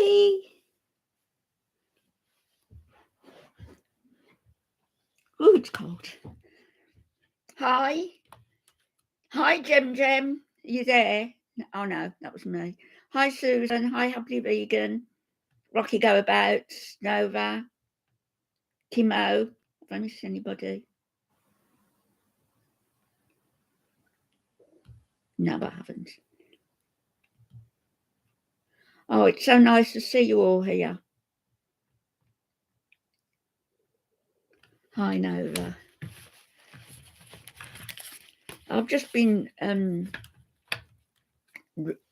Hi. Oh, it's cold. Hi. Hi, Jem Jem. Are you there? Oh, no, that was me. Hi, Susan. Hi, Happy Vegan. Rocky Go About. Nova. Kimo. Have I missed anybody? No, I haven't. Oh, it's so nice to see you all here. Hi, Nova. I've just been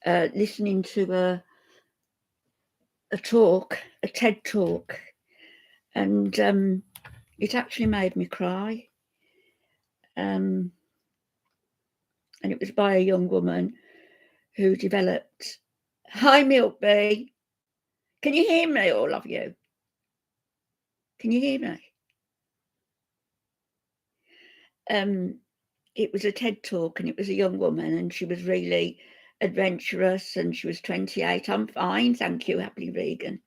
listening to a talk, a TED talk, and it actually made me cry. And it was by a young woman who developed. Hi, Milk Bee. Can you hear me, all of you? Can you hear me? It was a TED talk, and it was a young woman, and she was really adventurous, and she was 28. I'm fine, thank you, happily vegan.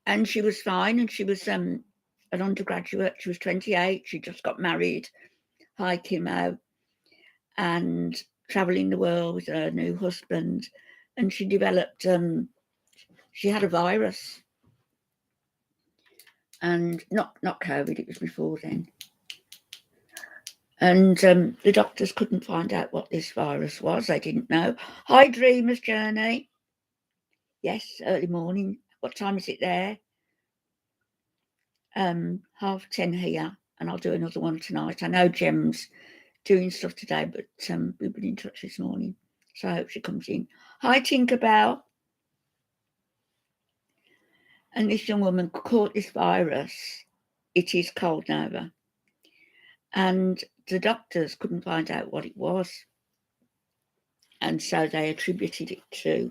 And she was fine, and she was an undergraduate. She was 28. She just got married. Hi, Kimo. And traveling the world with her new husband. And she developed, she had a virus. And not COVID, it was before then. And the doctors couldn't find out what this virus was. They didn't know. Hi, Dreamer's Journey. Yes, early morning. What time is it there? 10:30 here, and I'll do another one tonight. I know Jem's doing stuff today, but we've been in touch this morning, so I hope she comes in. Hi, Tinkerbell. And this young woman caught this virus. It is cold Nova. And the doctors couldn't find out what it was. And so they attributed it to,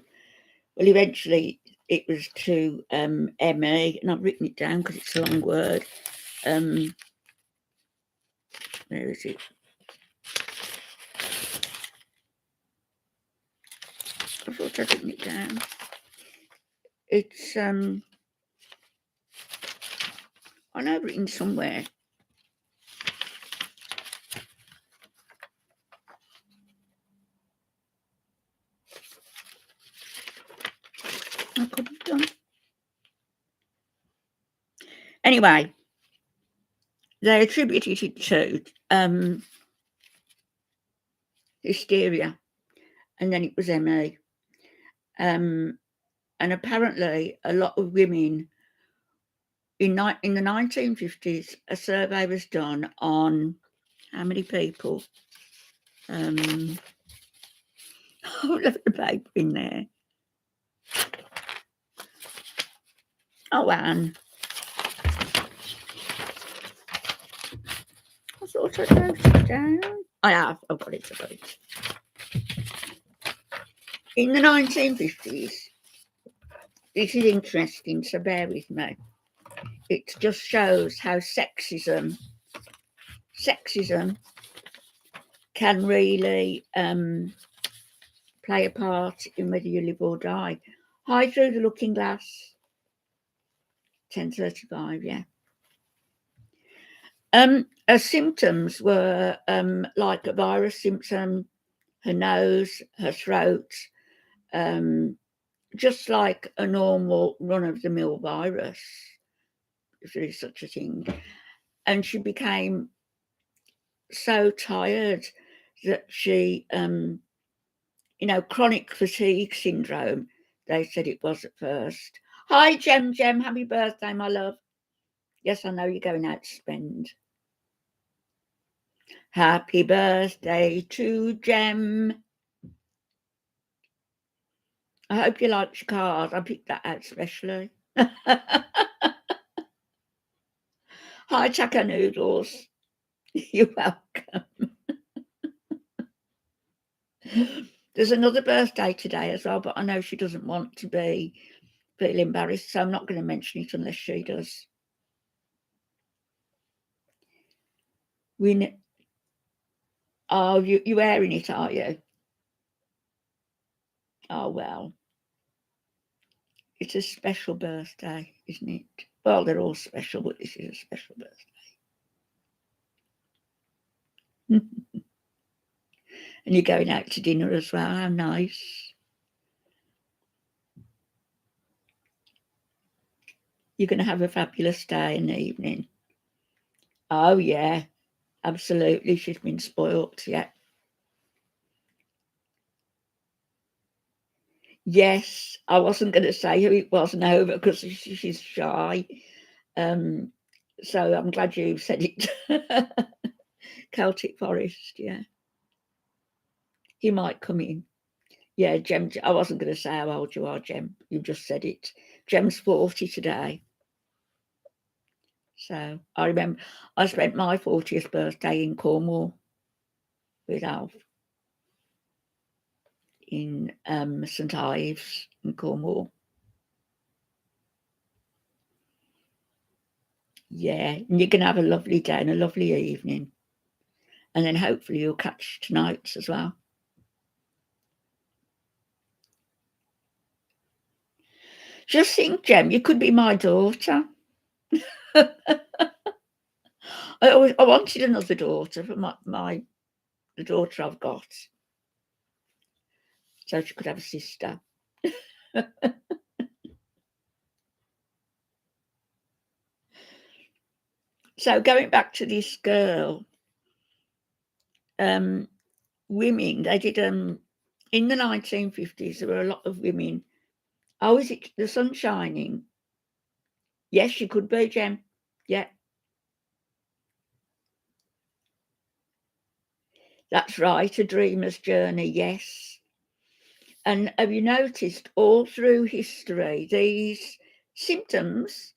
well, eventually it was to ME, and I've written it down because it's a long word. Where is it? I thought I'd written it down. It's, I know I've written somewhere. I could have done. Anyway, they attributed it to hysteria, and then it was ME. And apparently a lot of women in the 1950s, a survey was done on how many people? Oh, look at the paper in there. Oh, Anne. I thought I'd wrote it down. I have. I've got it. In the 1950s, this is interesting, so bear with me. It just shows how sexism can really play a part in whether you live or die. Hi, Through the Looking Glass. 10:35, yeah. Her symptoms were like a virus symptom, her nose, her throat, just like a normal run-of-the-mill virus, if there is such a thing. And she became so tired that she, chronic fatigue syndrome, they said it was at first. Hi, Jem, happy birthday, my love. Yes, I know you're going out to spend. Happy birthday to Jem. I hope you like your card. I picked that out specially. Hi, Chaka Noodles. You're welcome. There's another birthday today as well, but I know she doesn't want to feel embarrassed, so I'm not going to mention it unless she does. Oh, you're wearing it, are you? Oh, well, it's a special birthday, isn't it? Well, they're all special, but this is a special birthday. And you're going out to dinner as well. How nice. You're going to have a fabulous day and evening. Oh, yeah, absolutely. She's been spoilt, yeah. Yes, I wasn't going to say who it was now because she's shy. So I'm glad you said it. Celtic Forest, yeah. He might come in. Yeah, Jem, I wasn't going to say how old you are, Jem. You just said it. Jem's 40 today. So I remember I spent my 40th birthday in Cornwall with Alf in St Ives in Cornwall. Yeah, and you're going to have a lovely day and a lovely evening. And then hopefully you'll catch tonight's as well. Just think, Jem, you could be my daughter. I wanted another daughter for the daughter I've got, so she could have a sister. So going back to this girl, women, they did in the 1950s. There were a lot of women. Oh, is it The Sun Shining? Yes, she could be, Jem. Yeah, that's right. A Dreamer's Journey. Yes. And have you noticed all through history these symptoms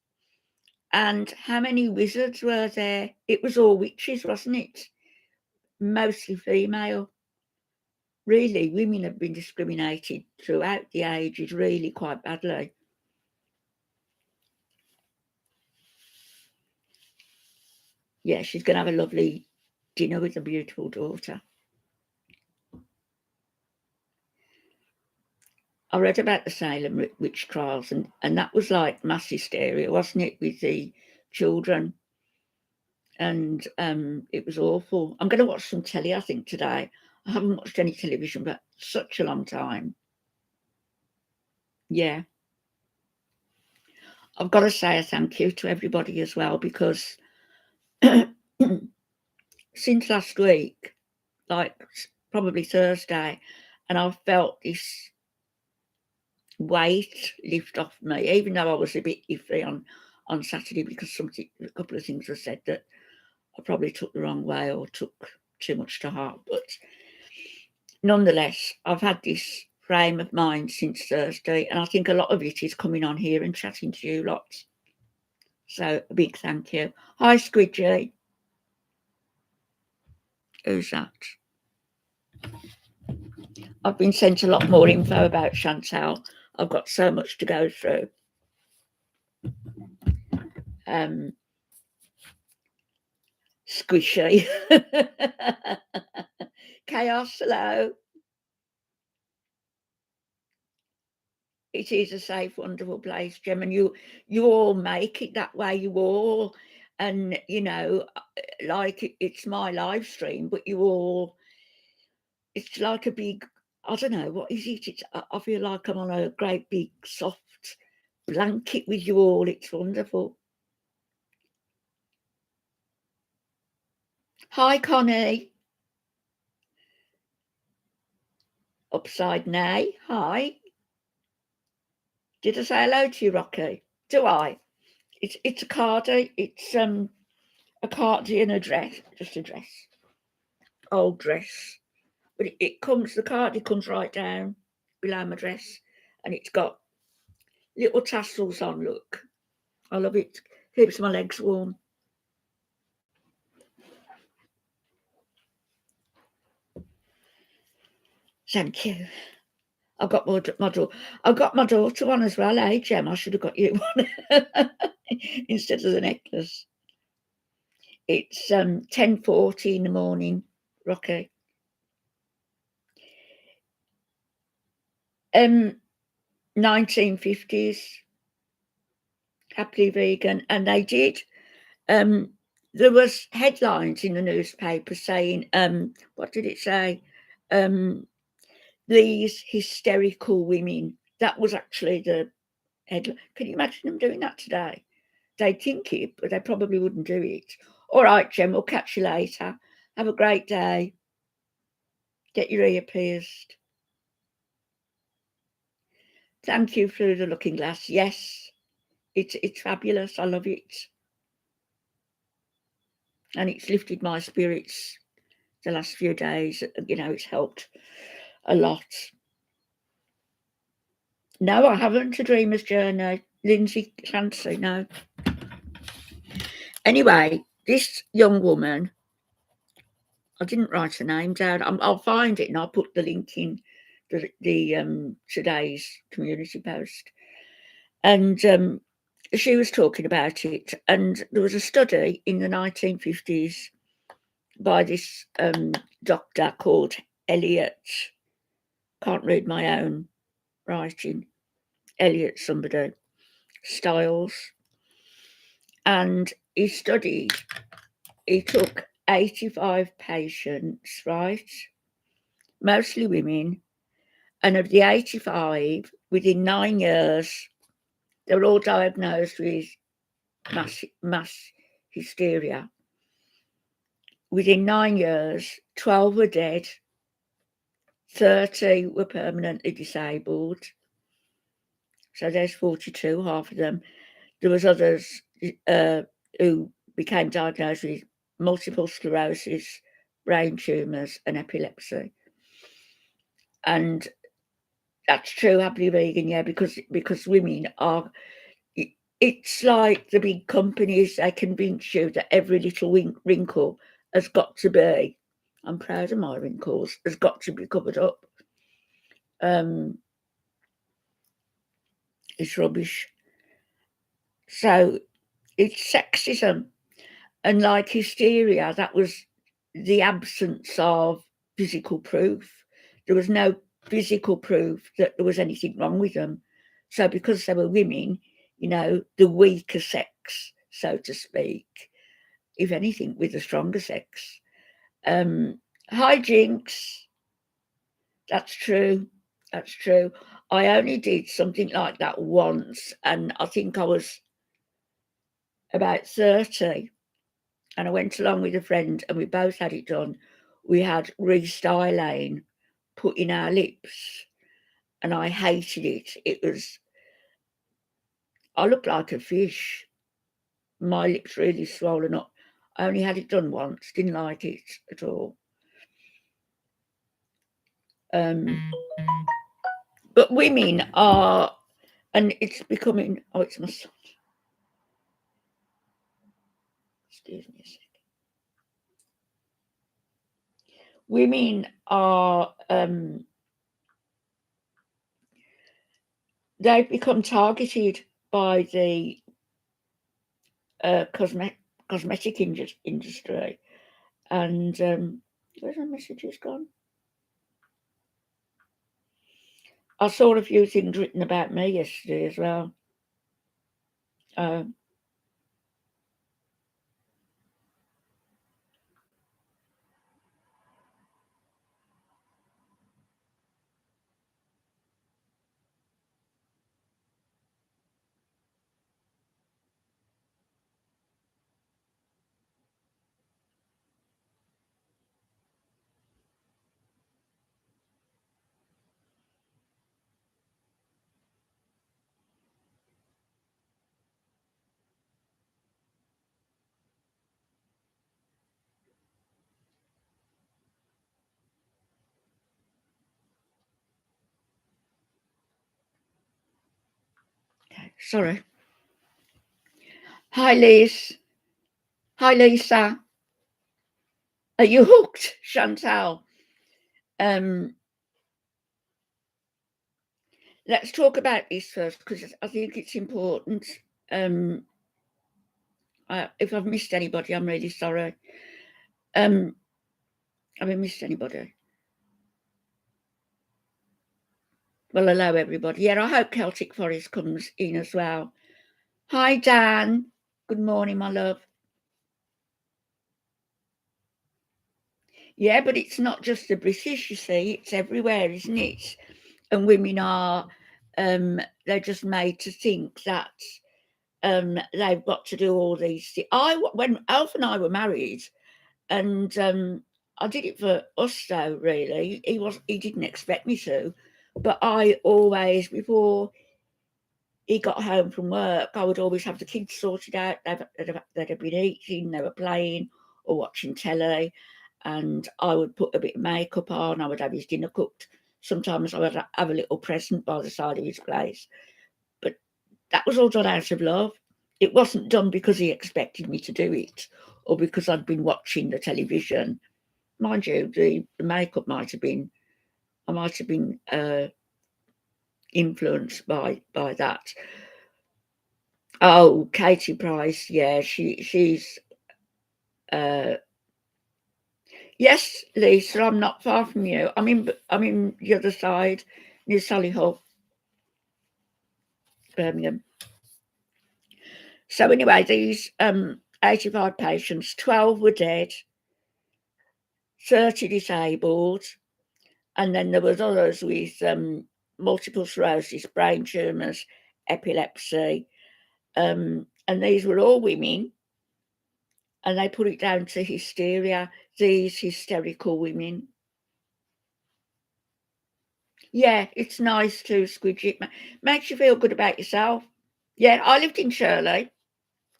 and how many wizards were there? It was all witches, wasn't it? Mostly female. Really, women have been discriminated throughout the ages really quite badly. Yeah, she's going to have a lovely dinner with a beautiful daughter. I read about the Salem witch trials, and that was like mass hysteria, wasn't it, with the children? And it was awful. I'm going to watch some telly, I think, today. I haven't watched any television for such a long time. Yeah. I've got to say a thank you to everybody as well, because since last week, like probably Thursday, and I've felt this weight lift off me, even though I was a bit iffy on Saturday because a couple of things were said that I probably took the wrong way or took too much to heart. But nonetheless, I've had this frame of mind since Thursday, and I think a lot of it is coming on here and chatting to you lots. So a big thank you. Hi, Squidgy. Who's that? I've been sent a lot more info about Chantal. I've got so much to go through. Squishy. Chaos, hello. It is a safe, wonderful place, Jem, and you all make it that way. You all, and like it's my live stream, but you all, it's like a big, I don't know what is it. I feel like I'm on a great big soft blanket with you all. It's wonderful. Hi, Connie. Upside Nay. Hi. Did I say hello to you, Rocky? Do I? It's a cardi. It's a cardi and a dress, just a dress, old dress. But it comes. The cardi comes right down below my dress, and it's got little tassels on. Look, I love it. Keeps my legs warm. Thank you. I've got I've got my daughter one as well, eh, Jem? I should have got you one instead of the necklace. It's 10:40 in the morning, Rocky. 1950s, happily vegan, and they did. There was headlines in the newspaper saying, what did it say? These hysterical women. That was actually the headline. Can you imagine them doing that today? They'd think it, but they probably wouldn't do it. All right, Jem, we'll catch you later. Have a great day. Get your ear pierced. Thank you, Through the Looking Glass. Yes, it's fabulous. I love it. And it's lifted my spirits the last few days. You know, it's helped a lot. No, I haven't. A Dreamer's Journey. Lindsay Clancy, no. Anyway, this young woman, I didn't write her name down. I'll find it and I'll put the link in the today's community post. And she was talking about it. And there was a study in the 1950s by this doctor called Elliot. Can't read my own writing. Elliot somebody. Styles. And he took 85 patients, right? Mostly women. And of the 85, within 9 years, they were all diagnosed with mass hysteria. Within 9 years, 12 were dead, 30 were permanently disabled. So there's 42, half of them. There was others who became diagnosed with multiple sclerosis, brain tumours and epilepsy. And that's true, happily vegan, yeah, because women are, it's like the big companies, they convince you that every little wrinkle has got to be, I'm proud of my wrinkles, has got to be covered up. It's rubbish. So it's sexism. And like hysteria, that was the absence of physical proof. There was no physical proof that there was anything wrong with them. So because they were women, you know, the weaker sex, so to speak, if anything, with the stronger sex. Hijinks, that's true. That's true. I only did something like that once, and I think I was about 30. And I went along with a friend and we both had it done. We had restyling put in our lips and I hated it. I looked like a fish. My lips really swollen up. I only had it done once, didn't like it at all. But women are, and it's becoming, oh, it's my son. Excuse me a second. Women are, they've become targeted by the cosmetic industry. And where's my messages gone? I saw a few things written about me yesterday as well. Okay, sorry. Hi, Liz. Hi, Lisa. Are you hooked, Chantal? Let's talk about this first because I think it's important. If I've missed anybody, I'm really sorry. Have I missed anybody? Well, hello, everybody. Yeah, I hope Celtic Forest comes in as well. Hi, Dan. Good morning, my love. Yeah, but it's not just the British, you see. It's everywhere, isn't it? And women are, they're just made to think that they've got to do all these things. When Alf and I were married, and I did it for us, though, really. He didn't expect me to, but I always, before he got home from work, I would always have the kids sorted out. They'd have been eating, they were playing or watching telly, and I would put a bit of makeup on. I would have his dinner cooked. Sometimes I would have a little present by the side of his place. But that was all done out of love. It wasn't done because he expected me to do it or because I'd been watching the television. Mind you, the makeup I might have been influenced by that. Oh, Katie Price, yeah, she's yes, Lisa, I'm not far from you. I'm in the other side, near Solihull, Birmingham. So anyway, these 85 patients, 12 were dead, 30 disabled, and then there was others with multiple sclerosis, brain tumours, epilepsy, and these were all women. And they put it down to hysteria, these hysterical women. Yeah, it's nice to squidge it. Makes you feel good about yourself. Yeah, I lived in Shirley.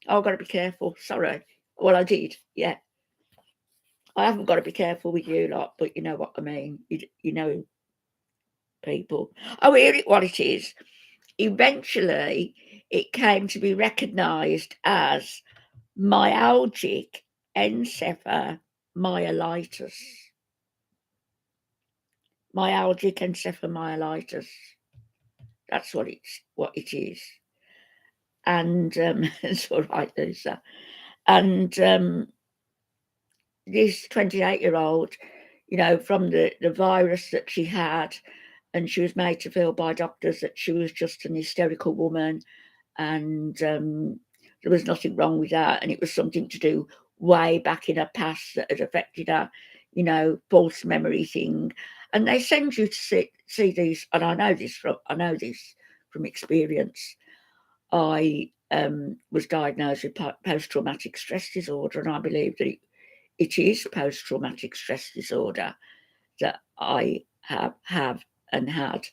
Oh, I've got to be careful. Sorry. Well, I did. Yeah. I haven't got to be careful with you lot, but you know what I mean. You know people. Oh, here what it is. Eventually, it came to be recognised as myalgic encephalomyelitis. Myalgic encephalomyelitis. That's what it is. And it's all right, Lisa. And this 28-year-old, from the virus that she had, and she was made to feel by doctors that she was just an hysterical woman, and there was nothing wrong with that, and it was something to do way back in her past that had affected her, false memory thing. And they send you to see these, and I know this from experience. I was diagnosed with post-traumatic stress disorder, and I believe that it is post-traumatic stress disorder that I have and had.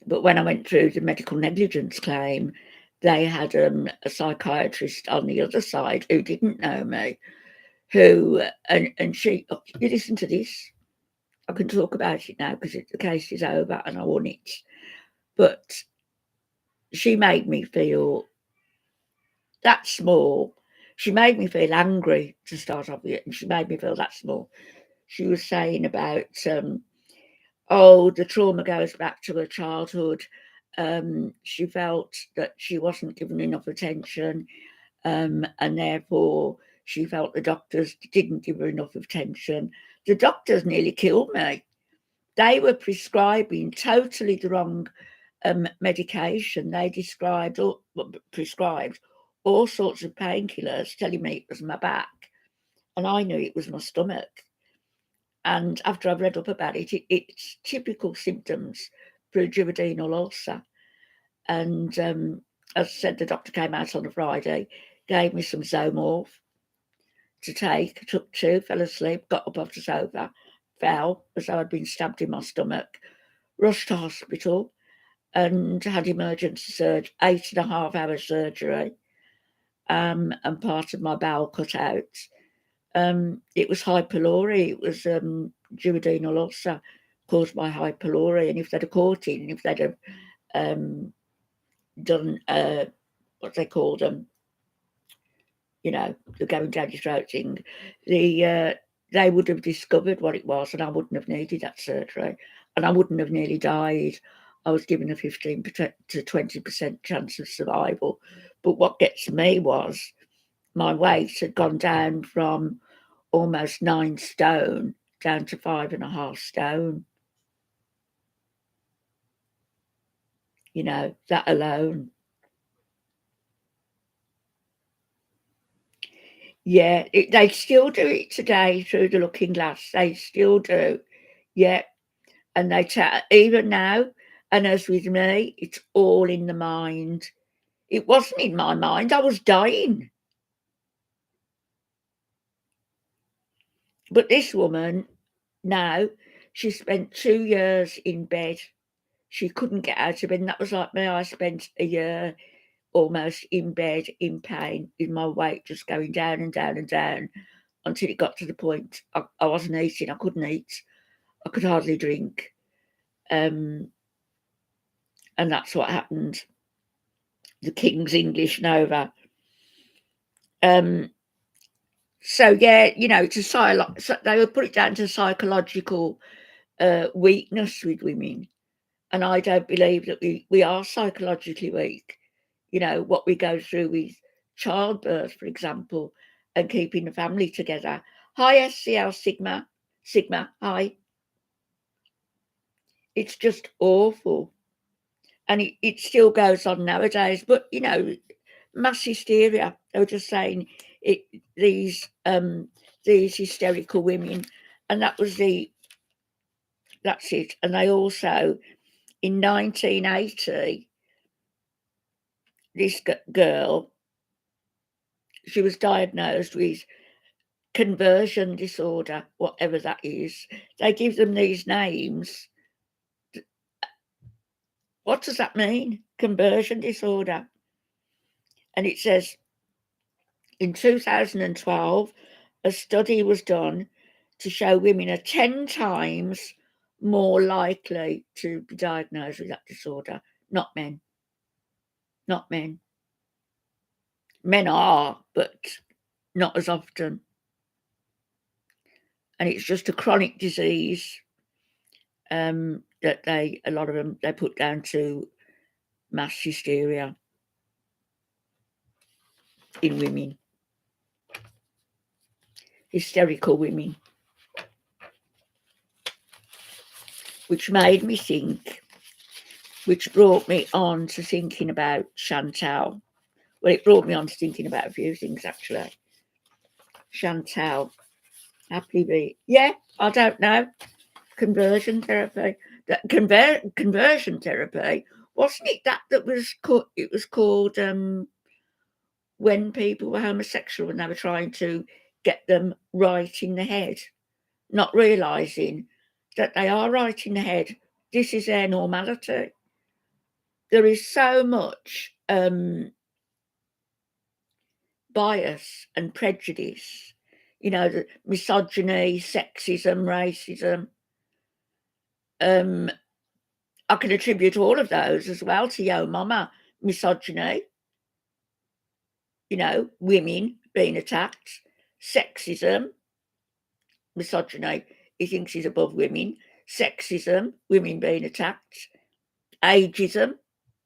But when I went through the medical negligence claim, they had a psychiatrist on the other side who didn't know me, and she, you listen to this, I can talk about it now because the case is over and I won it. But she made me feel that small. She made me feel angry to start off with, and she made me feel that small. She was saying about, the trauma goes back to her childhood. She felt that she wasn't given enough attention, and therefore she felt the doctors didn't give her enough attention. The doctors nearly killed me. They were prescribing totally the wrong medication. They prescribed all sorts of painkillers, telling me it was my back, and I knew it was my stomach. And after I've read up about it, it's typical symptoms for a duodenal ulcer. And as I said, the doctor came out on a Friday, gave me some Zomorph to take. I took 2, fell asleep, got up off the sofa, fell as though I'd been stabbed in my stomach, rushed to hospital, and had emergency surgery, 8.5-hour surgery, and part of my bowel cut out. It was Hy. pylori. It was duodenal ulcer caused by Hy. pylori. And if they'd have caught it, and if they'd have done what they call them, the going down your throat thing, they would have discovered what it was, and I wouldn't have needed that surgery, and I wouldn't have nearly died. I was given a 15% to 20% chance of survival. But what gets me was my weight had gone down from almost 9 stone down to 5.5 stone. you know, that alone. Yeah, they still do it today through the looking glass. They still do. Yeah. And they even now, and as with me, it's all in the mind. It wasn't in my mind. I was dying. But this woman now, she spent 2 years in bed. She couldn't get out of bed. And that was like me. I spent a year almost in bed in pain, with my weight just going down and down and down until it got to the point I wasn't eating. I couldn't eat. I could hardly drink. And that's what happened. The King's English Nova. So yeah, you know, they would put it down to psychological weakness with women, and I don't believe that we are psychologically weak. You know what we go through with childbirth, for example, and keeping the family together. Hi, SCL Sigma, Sigma. Hi. It's just awful, and it still goes on nowadays. But you know, mass hysteria. They were just saying it. These hysterical women, and that's it. And they also, in 1980, this girl, she was diagnosed with conversion disorder, whatever that is. They give them these names. What does that mean? Conversion disorder. And it says in 2012, a study was done to show women are 10 times more likely to be diagnosed with that disorder, not men. Not men. Men are, but not as often. And it's just a chronic disease that a lot of them, they put down to mass hysteria in women, hysterical women, which made me think, which brought me on to thinking about Chantal. Well, it brought me on to thinking about a few things, actually. Chantal, happily be. Yeah, I don't know. Conversion therapy. Conversion therapy. Wasn't it that was called, it was called when people were homosexual and they were trying to get them right in the head, not realising that they are right in the head. This is their normality. There is so much bias and prejudice, you know, the misogyny, sexism, racism. I can attribute all of those as well to Yo Mama, misogyny, you know, women being attacked, sexism, misogyny, he thinks he's above women, sexism, women being attacked, ageism,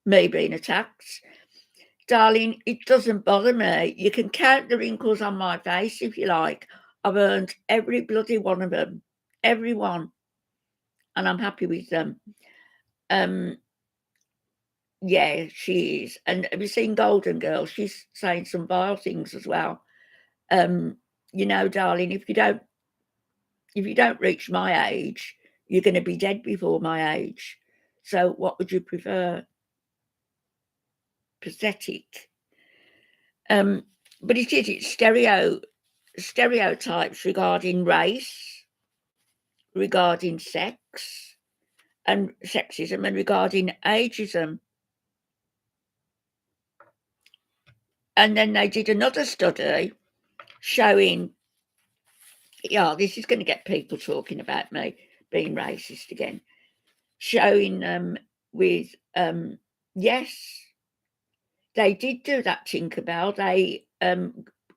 me being attacked. Darling, it doesn't bother me. You can count the wrinkles on my face if you like. I've earned every bloody one of them, every one, and I'm happy with them. Yeah, she is. And have you seen Golden Girl? She's saying some vile things as well. You know, darling, if you don't reach my age, you're going to be dead before my age. So what would you prefer? Pathetic. But it's stereotypes regarding race, regarding sex and sexism, and regarding ageism. And then they did another study showing, yeah, this is going to get people talking about me being racist again, showing with, yes, they did do that, Tinkerbell. They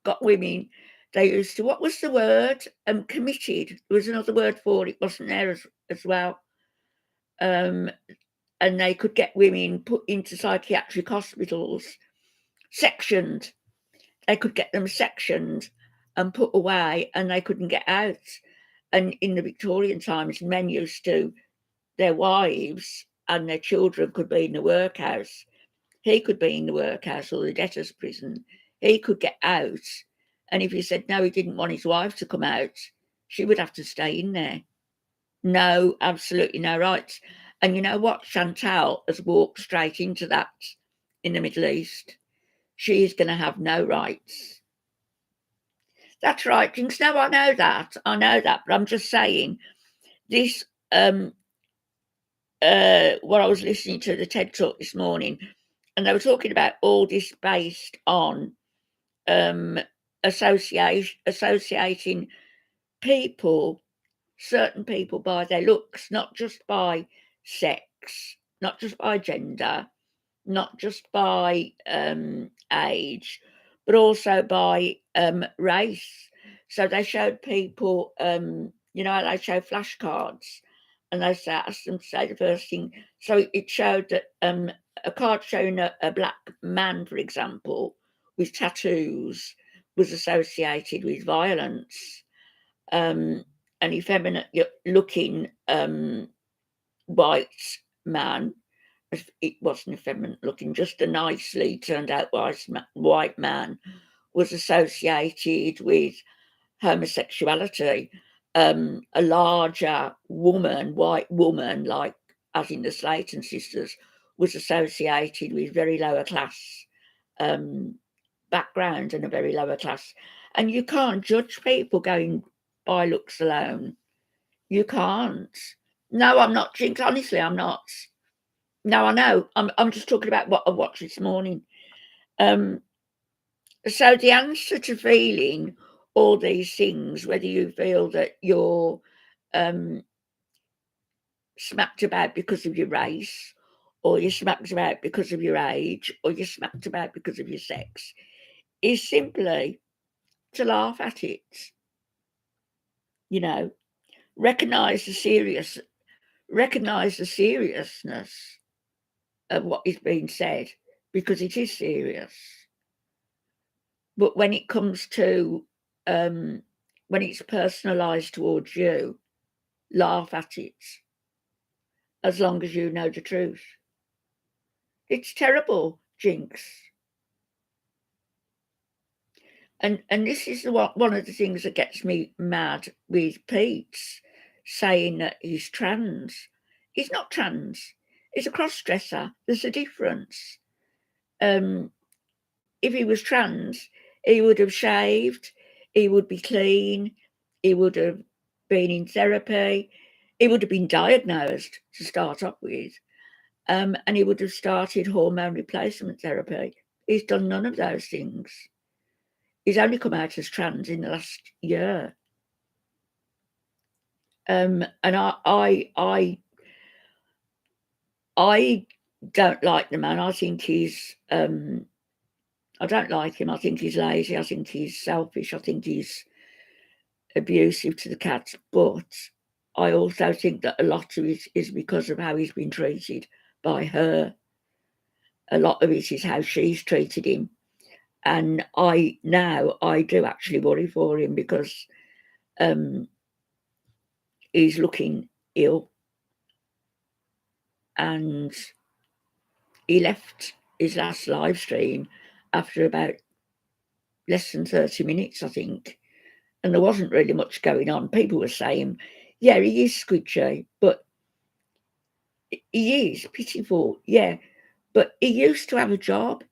got women, they used to, what was the word? Committed. There was another word for it, wasn't there, as well? And they could get women put into psychiatric hospitals, sectioned. They could get them sectioned and put away, and they couldn't get out. And in the Victorian times, men used to, their wives and their children could be in the workhouse. He could be in the workhouse or the debtor's prison. He could get out. And if he said no, he didn't want his wife to come out, she would have to stay in there. No, absolutely no rights. And you know what? Chantal has walked straight into that in the Middle East. She is going to have no rights. That's right, Jinx. No, I know that. But I'm just saying this. What I was listening to the TED Talk this morning, and they were talking about all this based on associating people, certain people, by their looks, not just by sex, not just by gender, not just by age, but also by race. So they showed people, they show flashcards, and they asked them to say the first thing. So it showed that a card showing a black man, for example, with tattoos, was associated with violence. An effeminate looking white man, it wasn't effeminate looking, just a nicely turned out white man, was associated with homosexuality. A larger woman, white woman, like as in the Slayton sisters, was associated with very lower class background and a very lower class. And you can't judge people going by looks alone. You can't. No, I'm not, Jinx. Honestly, I'm not. No, I know. I'm just talking about what I watched this morning. So the answer to feeling all these things, whether you feel that you're smacked about because of your race, or you're smacked about because of your age, or you're smacked about because of your sex, is simply to laugh at it. You know, recognize the seriousness of what is being said, because it is serious. But when it comes to when it's personalised towards you, laugh at it, as long as you know the truth. It's terrible, Jinx. And this is one of the things that gets me mad with Pete's saying that he's trans. He's not trans. He's a cross-dresser. There's a difference. If he was trans, he would have shaved, he would be clean, he would have been in therapy, he would have been diagnosed to start off with, and he would have started hormone replacement therapy. He's done none of those things. He's only come out as trans in the last year. And I don't like the man. I think he's I don't like him. I think he's lazy. I think he's selfish. I think he's abusive to the cats. But I also think that a lot of it is because of how he's been treated by her. A lot of it is how she's treated him. And I do actually worry for him, because he's looking ill. And he left his last live stream after about less than 30 minutes, I think. And there wasn't really much going on. People were saying, yeah, he is squidgy, but he is pitiful, yeah. But he used to have a job.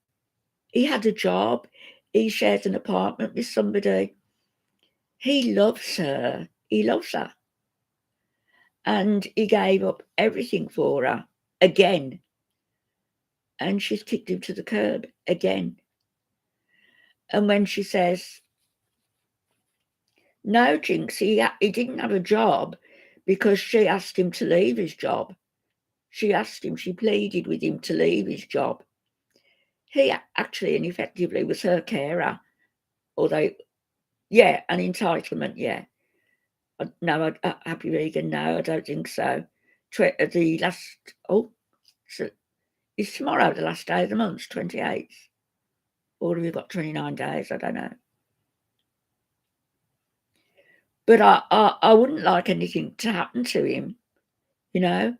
He had a job. He shares an apartment with somebody. He loves her. He loves her. And he gave up everything for her again. And she's kicked him to the curb again. And when she says, no, Jinx, he didn't have a job because she asked him to leave his job. She pleaded with him to leave his job. He actually and effectively was her carer. Although, yeah, an entitlement, yeah. No, Happy Vegan, no, I don't think so. The last, so is tomorrow the last day of the month, 28th? Or have we got 29 days? I don't know. But I wouldn't like anything to happen to him, you know.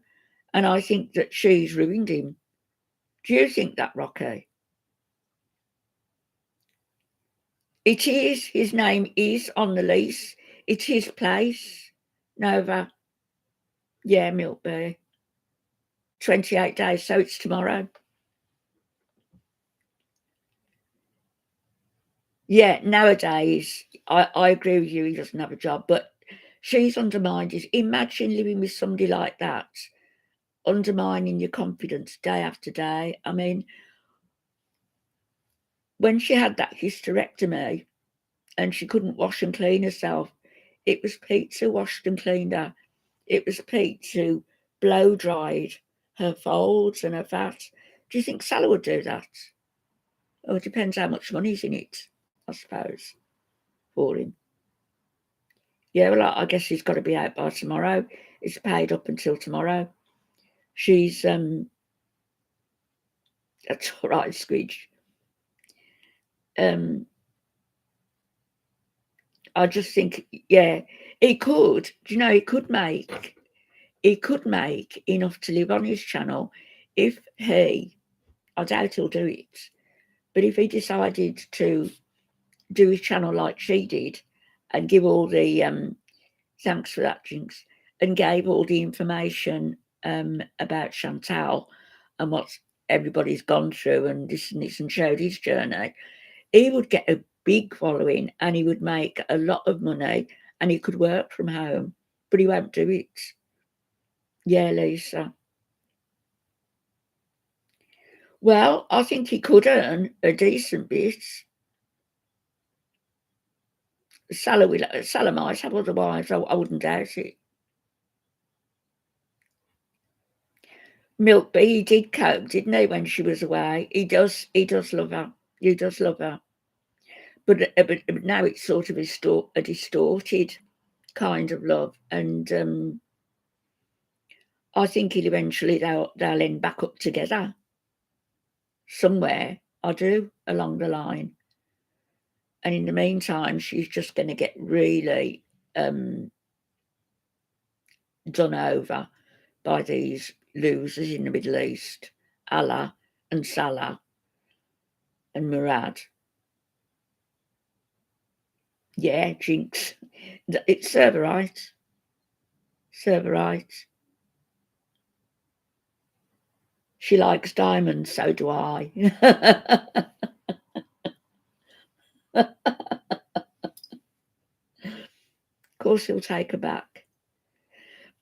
And I think that she's ruined him. Do you think that, Rocky? It is. His name is on the lease. It's his place. Nova. Yeah, Milkberry. 28 days, so it's tomorrow. Yeah, nowadays, I agree with you, he doesn't have a job, but she's undermined his. Imagine living with somebody like that, undermining your confidence day after day. I mean, when she had that hysterectomy and she couldn't wash and clean herself, it was Pete who washed and cleaned her. It was Pete who blow dried her folds and her fat. Do you think Sally would do that? Oh, it depends how much money's in it, I suppose, for him. Yeah, well, I guess she's got to be out by tomorrow. It's paid up until tomorrow. She's that's all right, Squidge. I just think, yeah, he could. Do you know he could make enough to live on his channel if he. I doubt he'll do it, but if he decided to do his channel like she did and give all the thanks for that, Jinx, and gave all the information about Chantal and what everybody's gone through and this and showed his journey, he would get a big following and he would make a lot of money and he could work from home, but he won't do it. Yeah, Lisa. Well, I think he could earn a decent bit. Salah might have, otherwise I wouldn't doubt it. Milk, but he did cope, didn't he, when she was away? He does love her. He does love her. But now it's sort of a distorted kind of love. And I think eventually they'll end back up together somewhere. I do, along the line. And in the meantime, she's just going to get really done over by these losers in the Middle East, Allah and Salah and Murad. Yeah, Jinx. It's serve her right. Serve her right. She likes diamonds, so do I. Of course he'll take her back.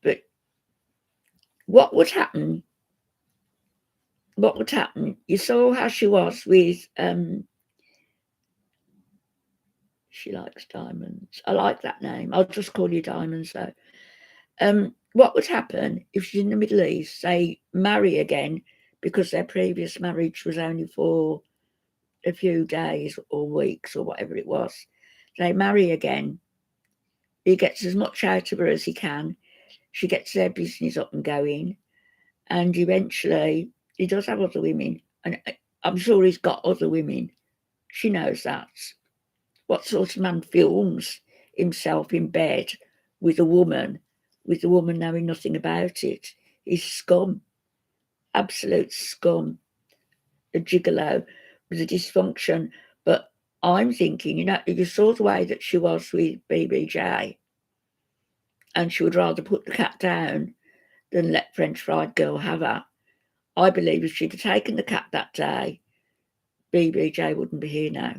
But what would happen? What would happen? You saw how she was with she likes diamonds. I like that name. I'll just call you Diamonds though. What would happen if she's in the Middle East, they marry again because their previous marriage was only for a few days or weeks or whatever it was. They marry again. He gets as much out of her as he can. She gets their business up and going. And eventually, he does have other women. And I'm sure he's got other women. She knows that. What sort of man films himself in bed with the woman knowing nothing about it? He's scum. Absolute scum. A gigolo with a dysfunction. But I'm thinking, you saw the way that she was with BBJ, and she would rather put the cat down than let French Fried Girl have her. I believe if she'd have taken the cat that day, BBJ wouldn't be here now.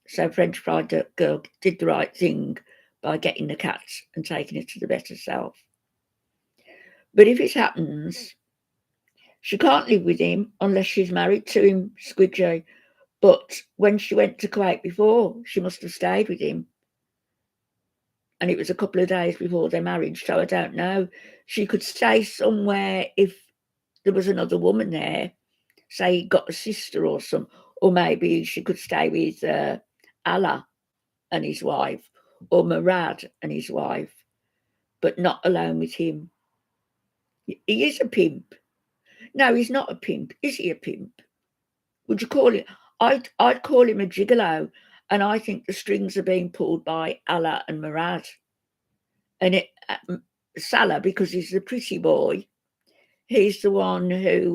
So French Fried Girl did the right thing by getting the cat and taking it to the better self. But if it happens, she can't live with him unless she's married to him, Squidgy. But when she went to Kuwait before, she must have stayed with him. And it was a couple of days before their marriage, so I don't know. She could stay somewhere if there was another woman there, say he got a sister or some, or maybe she could stay with Allah and his wife, or Murad and his wife, but not alone with him. He is a pimp. No, he's not a pimp. Is he a pimp? Would you call it? I'd call him a gigolo, and I think the strings are being pulled by Allah and Murad. And Salah, because he's the pretty boy, he's the one who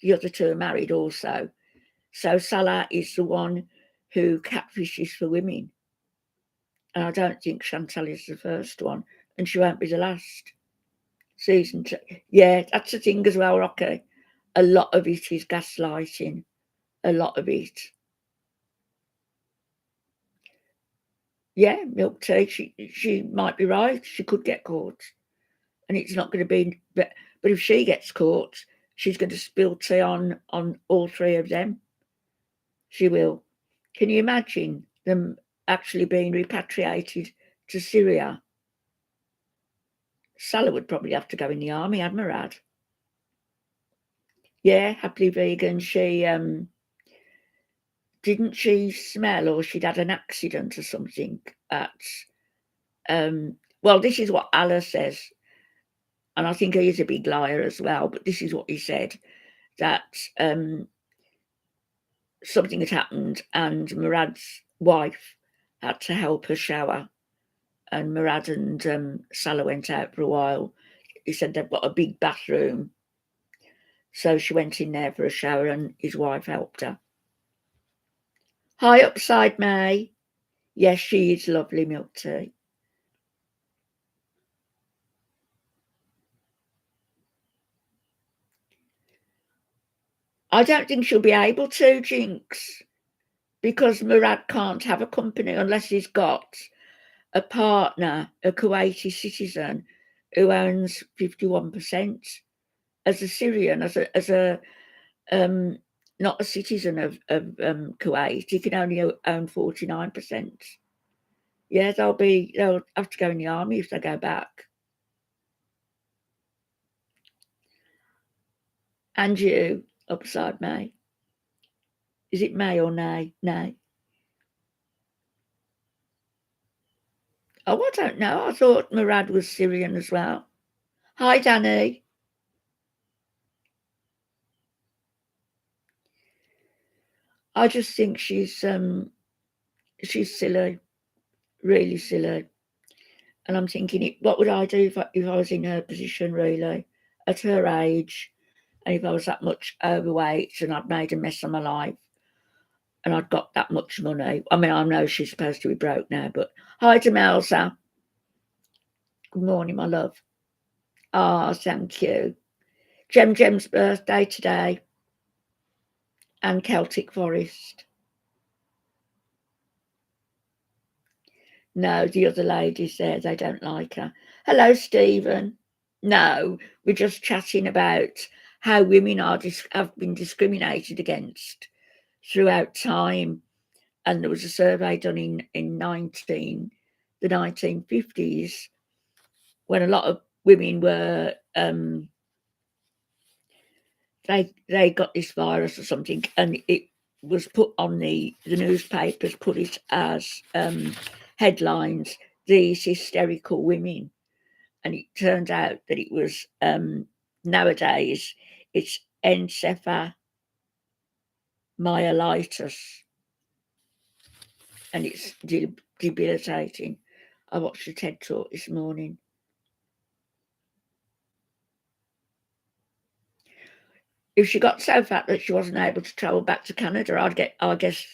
the other two are married also. So Salah is the one who catfishes for women. And I don't think Chantal is the first one, and she won't be the last. Season 2. Yeah, that's the thing as well, Rocky. A lot of it is gaslighting. A lot of it. Yeah, milk tea. She might be right. She could get caught, and it's not going to be. But if she gets caught, she's going to spill tea on all three of them. She will. Can you imagine them actually being repatriated to Syria? Salah would probably have to go in the army, Admirad. Yeah, happily vegan. She didn't she smell, or she'd had an accident or something at well, this is what Allah says, and I think he is a big liar as well, but this is what he said, that something had happened and Murad's wife had to help her shower, and Murad and Salah went out for a while. He said they've got a big bathroom, so she went in there for a shower and his wife helped her. Hi, Upside May. Yes, she is lovely, milk tea. I don't think she'll be able to, Jinx, because Murad can't have a company unless he's got a partner, a Kuwaiti citizen, who owns 51%. As a Syrian, as a not a citizen of Kuwait, he can only own 49%. Yeah, they'll have to go in the army if they go back. And you, Upside May. Is it May or Nay? Nay. Oh, I don't know. I thought Murad was Syrian as well. Hi, Danny. I just think she's silly, really silly. And I'm thinking, what would I do if I was in her position, really, at her age, and if I was that much overweight and I'd made a mess of my life and I'd got that much money? I mean, I know she's supposed to be broke now, but hi to Melsa. Good morning, my love. Ah, thank you. Jem's birthday today, and Celtic Forest. No, the other ladies there, they don't like her. Hello, Stephen. No, we're just chatting about how women have been discriminated against throughout time. And there was a survey done in the 1950s, when a lot of women were they got this virus or something, and it was put on the newspapers, put it as headlines, these hysterical women. And it turned out that it was nowadays it's encephalomyelitis, and it's debilitating. I watched a TED talk this morning. If she got so fat that she wasn't able to travel back to Canada, I guess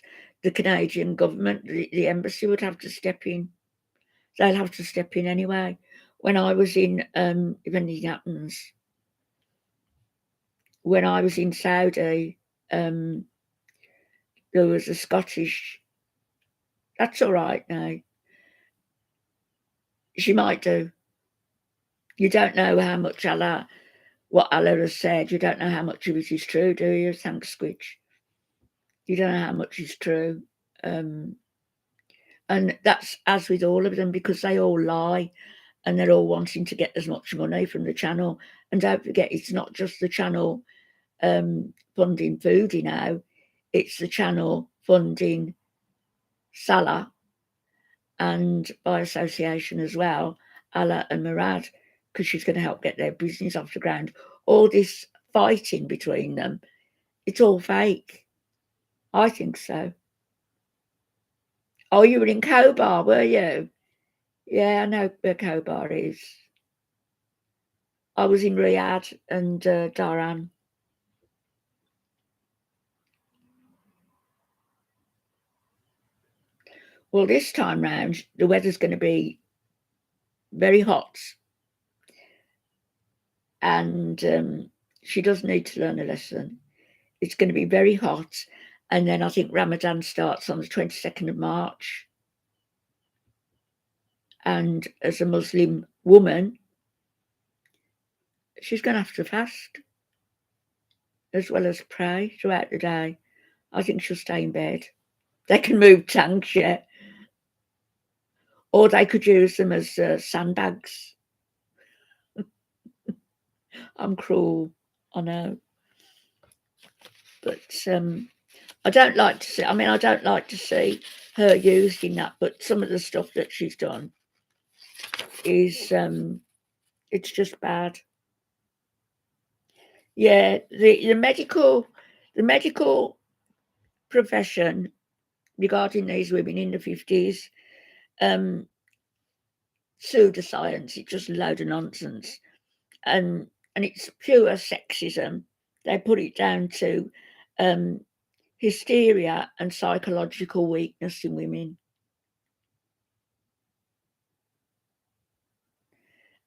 the Canadian government, the embassy would have to step in. They'll have to step in anyway. When I was in, if anything happens, when I was in Saudi, there was a Scottish. That's all right now. She might do. You don't know how much what Allah has said. You don't know how much of it is true, do you? Thanks, Squidge. You don't know how much is true. And that's as with all of them, because they all lie and they're all wanting to get as much money from the channel. And don't forget, it's not just the channel funding Foodie now, it's the channel funding Salah, and by association as well, Allah and Murad, because she's going to help get their business off the ground. All this fighting between them, it's all fake. I think so. Oh, you were in Cobar, were you? Yeah, I know where Cobar is. I was in Riyadh and Dhahran. Well, this time round, the weather's going to be very hot, and she does need to learn a lesson. It's going to be very hot, and then I think Ramadan starts on the 22nd of March. And as a Muslim woman, she's going to have to fast as well as pray throughout the day. I think she'll stay in bed. They can move tanks, yeah. Or they could use them as sandbags. I'm cruel, I know. But I don't like to see, I don't like to see her used in that, but some of the stuff that she's done is, it's just bad. Yeah, the medical profession regarding these women in the 50s, pseudoscience, it's just a load of nonsense. And it's pure sexism. They put it down to hysteria and psychological weakness in women.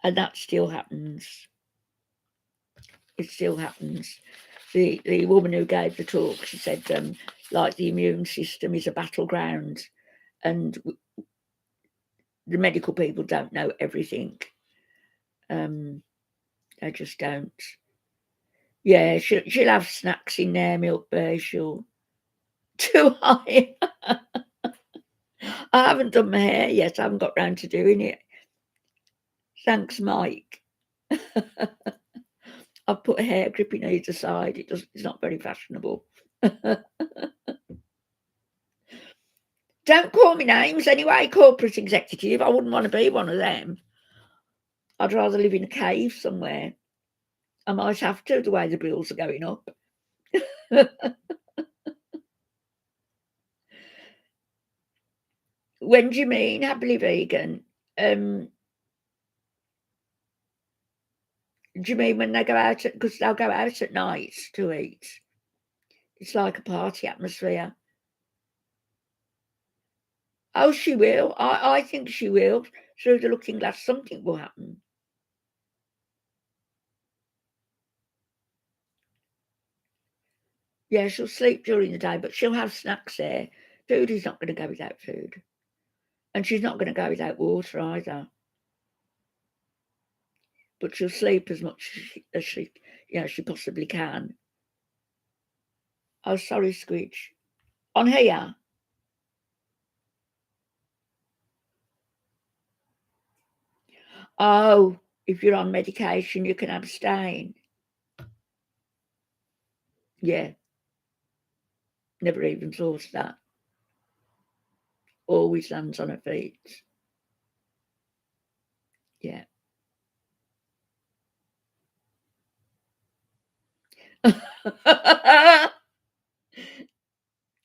And that still happens. It still happens. The woman who gave the talk, she said, like the immune system is a battleground, and the medical people don't know everything. They just don't. Yeah, she'll have snacks in there, milk beer, she'll. Too high. I haven't done my hair yet. I haven't got round to doing it. Thanks, Mike. I've put a hair clip in either side. It's not very fashionable. Don't call me names anyway, corporate executive. I wouldn't want to be one of them. I'd rather live in a cave somewhere. I might have to, the way the bills are going up. When do you mean happily vegan? Do you mean when they go out? Because they'll go out at night to eat. It's like a party atmosphere. Oh, she will. I think she will. Through the looking glass, something will happen. Yeah, she'll sleep during the day, but she'll have snacks there. Food is not going to go without food. And she's not going to go without water either. But she'll sleep as much as she possibly can. Oh, sorry, Squidge. On here. Oh, if you're on medication, you can abstain. Yeah. Never even thought of that. Always lands on her feet. Yeah.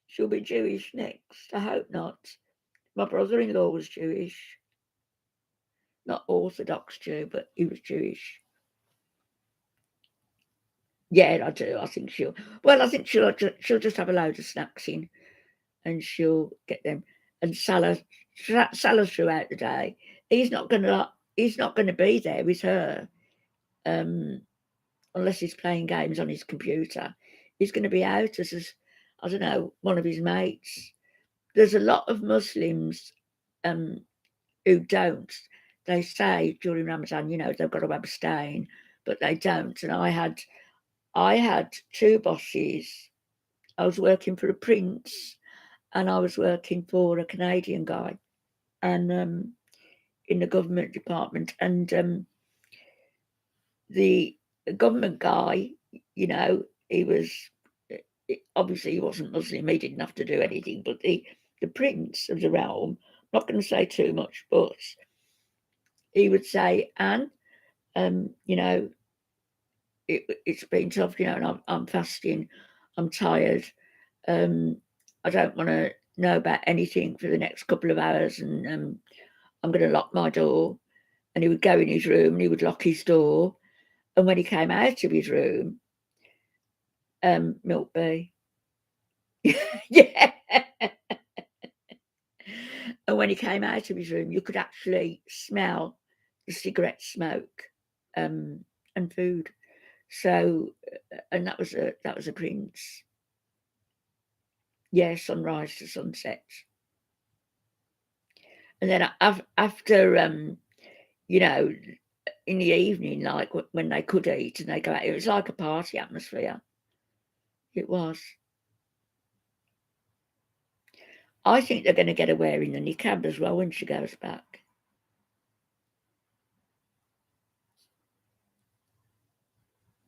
She'll be Jewish next. I hope not. My brother-in-law was Jewish. Not Orthodox Jew, but he was Jewish. Yeah, I do. I think she'll just have a load of snacks in, and she'll get them. And Salah throughout the day. He's not gonna be there with her, unless he's playing games on his computer. He's going to be out as I don't know, one of his mates. There's a lot of Muslims who don't. They say during Ramadan, they've got to abstain, but they don't. And I had two bosses. I was working for a prince, and I was working for a Canadian guy, and in the government department. And the government guy, he was obviously he wasn't Muslim. He didn't have to do anything. But the prince of the realm, I'm not going to say too much, but he would say, Anne, it's been tough, and I'm fasting. I'm tired. I don't want to know about anything for the next couple of hours, and I'm going to lock my door. And he would go in his room and he would lock his door, And when he came out of his room, milk bee. Yeah. And when he came out of his room, you could actually smell the cigarette smoke, and food. So, and that was a prince. Yeah, sunrise to sunset. And then after, you know, in the evening, like when they could eat and they go out, it was like a party atmosphere. It was. I think they're going to get her wearing the niqab as well when she goes back.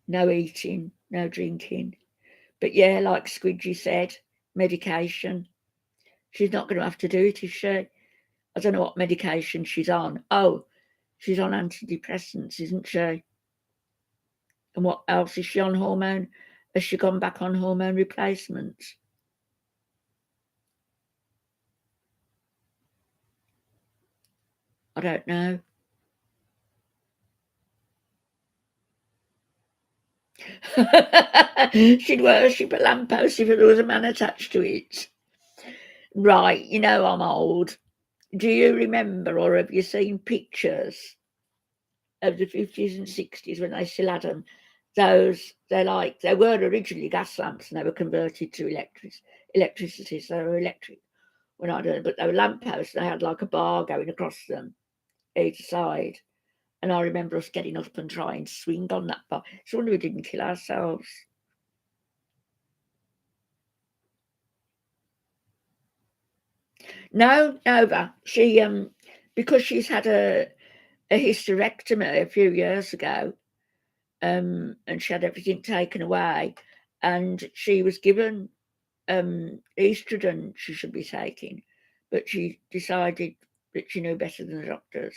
No eating, no drinking. But yeah, like Squidgy said, medication. She's not going to have to do it, is she? I don't know what medication she's on. Oh, she's on antidepressants, isn't she? And what else is she on? Hormone? Has she gone back on hormone replacements? I don't know. She'd worship a lamppost if there was a man attached to it. Right, you know I'm old. Do you remember or have you seen pictures of the 50s and 60s when they still had them? They were originally gas lamps and they were converted to electricity, so they were electric when I did it, but they were lampposts. They had like a bar going across them either side. And I remember us getting up and trying to swing on that bar. It's a wonder we didn't kill ourselves. No, Nova. She because she's had a hysterectomy a few years ago, and she had everything taken away, and she was given estrogen she should be taking, but she decided that she knew better than the doctors.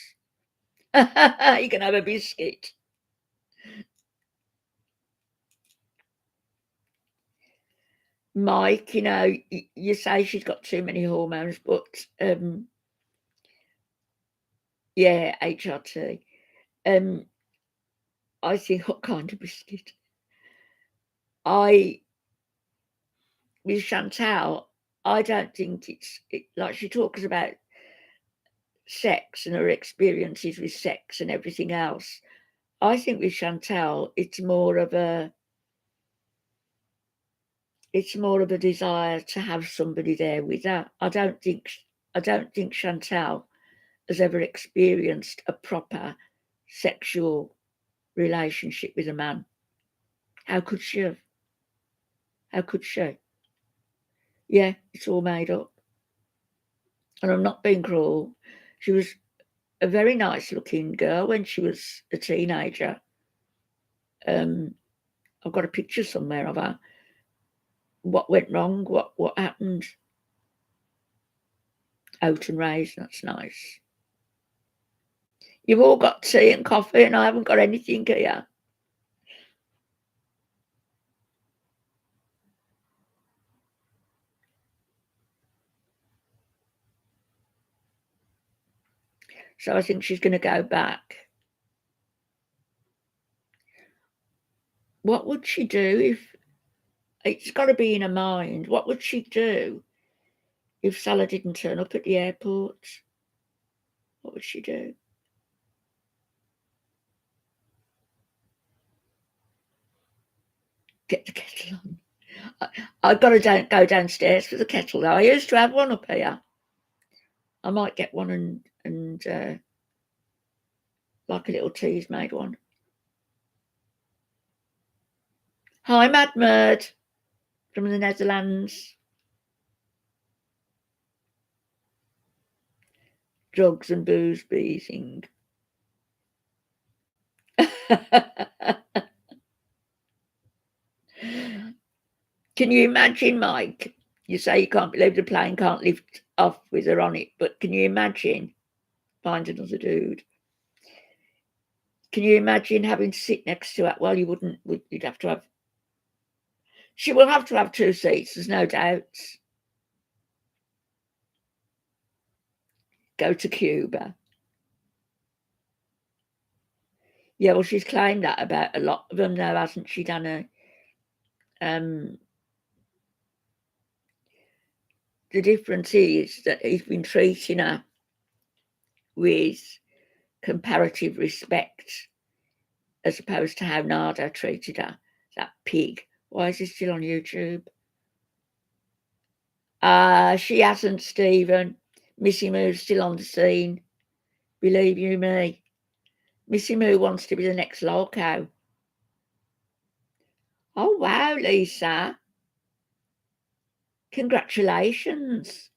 You can have a biscuit. Mike, you say she's got too many hormones, but yeah, HRT. I think what kind of biscuit? I with Chantal, I don't think like she talks about sex and her experiences with sex and everything else. I think with Chantal, it's more of a desire to have somebody there with her. I don't think Chantal has ever experienced a proper sexual relationship with a man. How could she have? How could she? Yeah, it's all made up. And I'm not being cruel. She was a very nice looking girl when she was a teenager. I've got a picture somewhere of her. What went wrong? What happened? Oat and raisin, that's nice. You've all got tea and coffee, and I haven't got anything here. So I think she's going to go back. What would she do if it's got to be in her mind? What would she do if Salah didn't turn up at the airport? What would she do? Get the kettle on. I've got to go downstairs for the kettle, though. I used to have one up here. I might get one and like a little tea's made one. Hi, Mad from the Netherlands. Drugs and booze beating. Can you imagine, Mike? You say you can't believe the plane can't lift off with her on it, but can you imagine? Find another dude. Can you imagine having to sit next to her? Well, you wouldn't. You'd have to have. She will have to have two seats. There's no doubt. Go to Cuba. Yeah, well, she's claimed that about a lot of them now, hasn't she, Dana? The difference is that he's been treating her with comparative respect as opposed to how Nardo treated her, that pig. Why is he still on YouTube? She hasn't, Stephen. Missy Moo's still on the scene. Believe you me. Missy Moo wants to be the next Loco. Oh, wow, Lisa. Congratulations.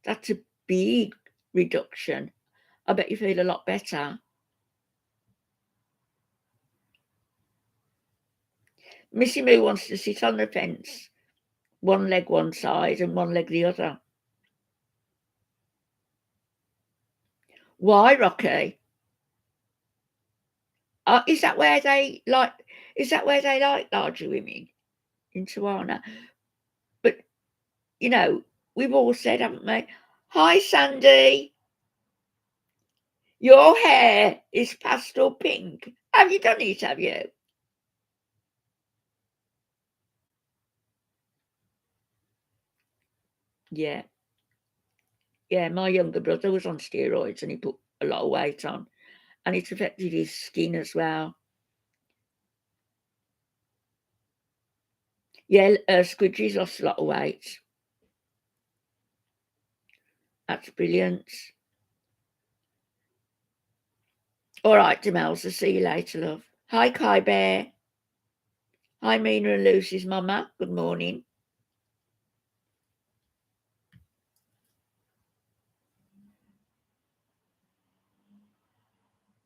That's a big reduction. I bet you feel a lot better. Missy Moo wants to sit on the fence, one leg one side and one leg the other. Why, Rocky? Is that where they like? Is that where they like larger women in Tawana? But you know, we've all said, haven't we? Hi, Sandy. Your hair is pastel pink. Have you done it? Have you? Yeah. Yeah, my younger brother was on steroids and he put a lot of weight on, and it affected his skin as well. Yeah, Squidgy's lost a lot of weight. That's brilliant. All right, Demels, I'll see you later, love. Hi, Kai Bear. Hi, Mina and Lucy's mama. Good morning.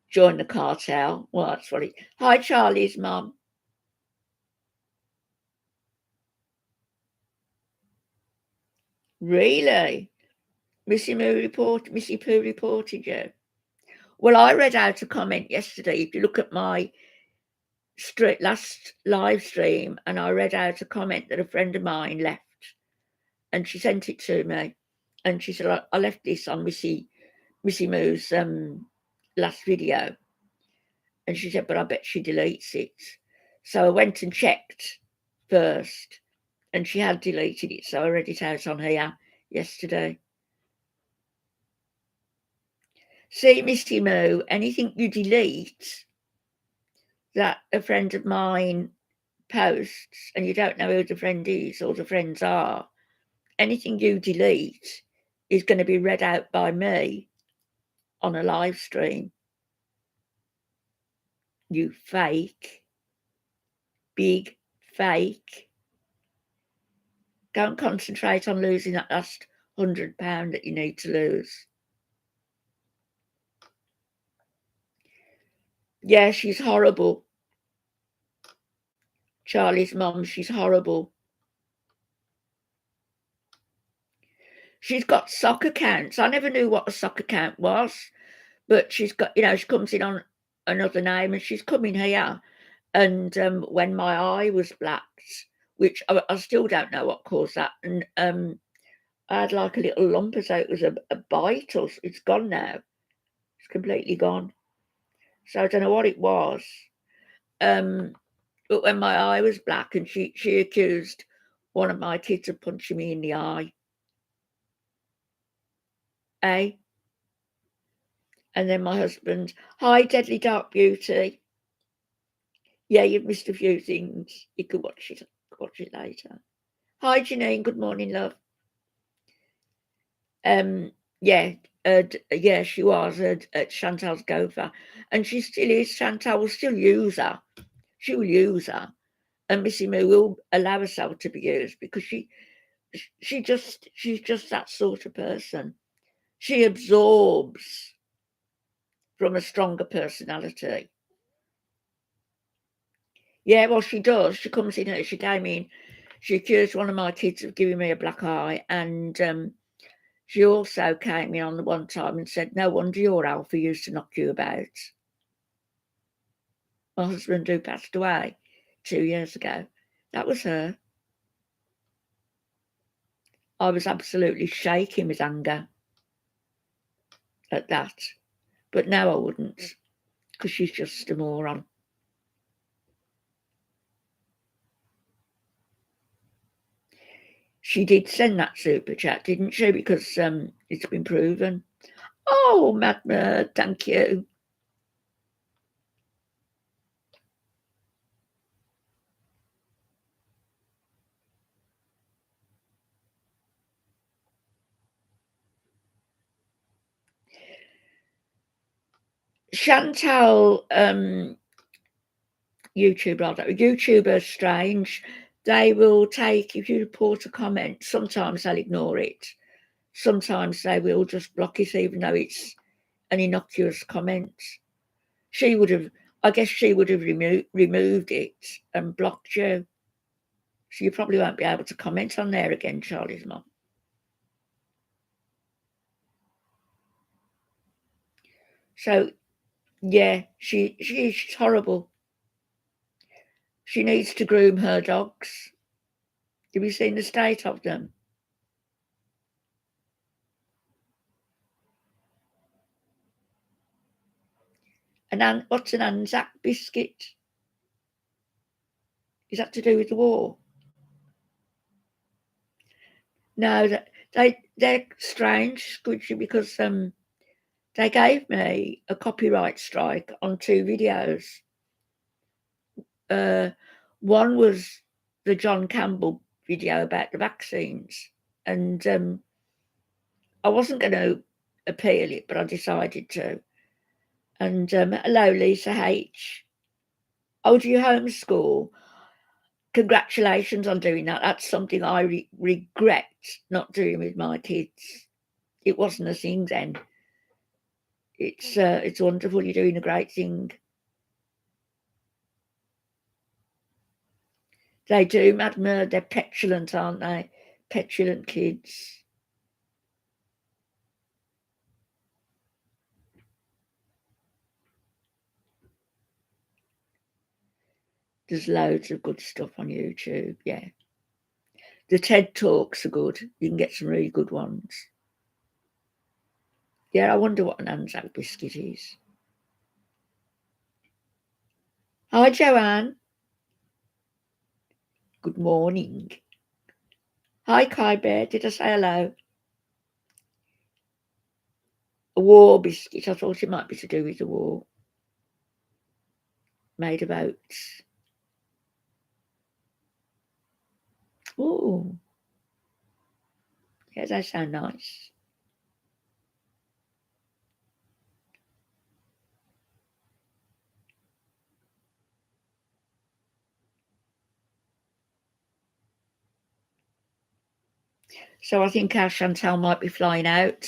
Join the cartel. Well, that's what it. Hi, Charlie's mum. Really? Missy Pooh reported you. Well, I read out a comment yesterday. If you look at my last live stream, and I read out a comment that a friend of mine left, and she sent it to me, and she said, I left this on Missy Moo's last video, and she said, but I bet she deletes it. So I went and checked first, and she had deleted it, so I read it out on here yesterday. See, Missy Moo, anything you delete that a friend of mine posts and you don't know who the friend is or the friends are, anything you delete is going to be read out by me on a live stream. You fake. Big fake. Go and concentrate on losing that last £100 that you need to lose. Yeah, she's horrible. Charlie's mum, she's horrible. She's got sock accounts. I never knew what a sock account was, but she's got, she comes in on another name and she's coming here. And when my eye was blacked, which I still don't know what caused that, and I had like a little lump as though it was a bite, or it's gone now. It's completely gone. So I don't know what it was. But when my eye was black, and she accused one of my kids of punching me in the eye. Eh? And then my husband, hi, Deadly Dark Beauty. Yeah, you've missed a few things. You could watch it later. Hi, Janine. Good morning, love. Yeah, yeah, she was at Chantal's gopher, and she still is. Chantal will still use her. She will use her, and Missy Moo will allow herself to be used because she's just that sort of person. She absorbs from a stronger personality. Yeah, well, she does. She comes in here. She came in. She accused one of my kids of giving me a black eye, and she also came in on the one time and said, no wonder your Alpha used to knock you about. My husband, who passed away 2 years ago, that was her. I was absolutely shaking with anger at that. But now I wouldn't. because she's just a moron. She did send that super chat, didn't she? Because it's been proven. Oh, Magma, thank you. Chantal, YouTuber Strange, they will take, if you report a comment, sometimes they'll ignore it. Sometimes they will just block it, even though it's an innocuous comment. I guess she would have removed it and blocked you. So you probably won't be able to comment on there again, Charlie's mum. So, yeah, she's horrible. She needs to groom her dogs. Have you seen the state of them? What's an Anzac biscuit? Is that to do with the war? No, they're strange, Squidgy, because they gave me a copyright strike on 2 videos. One was the John Campbell video about the vaccines, and I wasn't going to appeal it, but I decided to. And hello, Lisa H. Oh, do you homeschool? Congratulations on doing that. That's something I regret not doing with my kids. It wasn't a thing then. It's wonderful. You're doing a great thing. They do, Madam. They're petulant, aren't they? Petulant kids. There's loads of good stuff on YouTube. Yeah, the TED Talks are good. You can get some really good ones. Yeah, I wonder what an Anzac biscuit is. Hi, Joanne. Good morning. Hi, Kai Bear. Did I say hello? A war biscuit. I thought it might be to do with the war. Made of oats. Oh, yeah, they sound nice. So I think our Chantal might be flying out.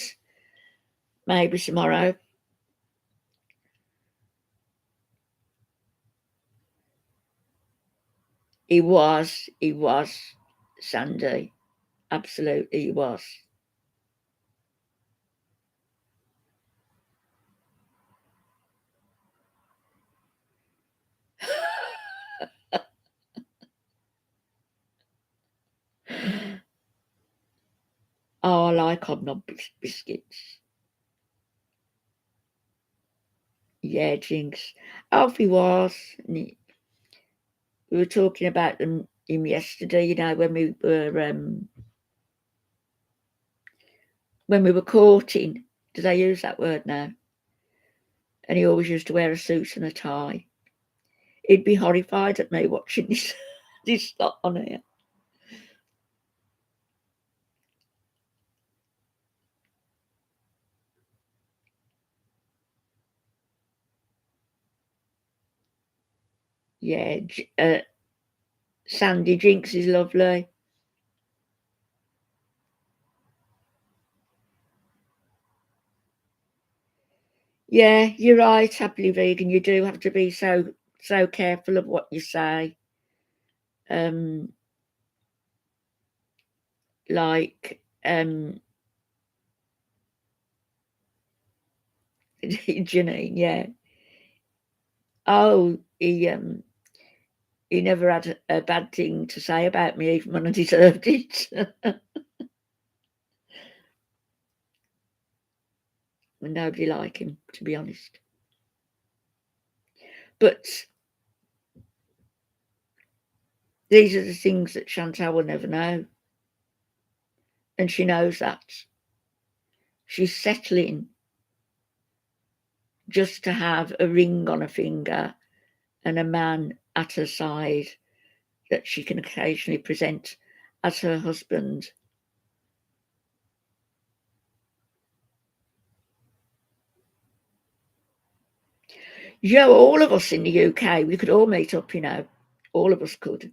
Maybe tomorrow. He was, Sandy. Absolutely, he was. Oh, I like hobnob biscuits. Yeah, Jinx. Alfie was. We were talking about him yesterday, when we were courting. Did I use that word now? And he always used to wear a suit and a tie. He'd be horrified at me watching this lot on here. Yeah, Sandy Jinx is lovely. Yeah, you're right, Happily Vegan. You do have to be so careful of what you say. Like Janine, yeah. Oh, he never had a bad thing to say about me, even when I deserved it. And nobody liked him, to be honest. But these are the things that Chantal will never know. And she knows that. She's settling just to have a ring on her finger and a man at her side that she can occasionally present as her husband. You know, all of us in the UK, we could all meet up, you know. All of us could.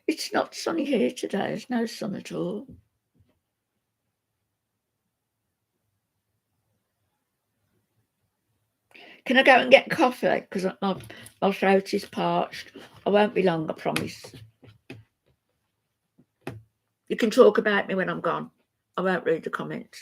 It's not sunny here today. There's no sun at all. Can I go and get coffee? Because my throat is parched. I won't be long, I promise. You can talk about me when I'm gone. I won't read the comments.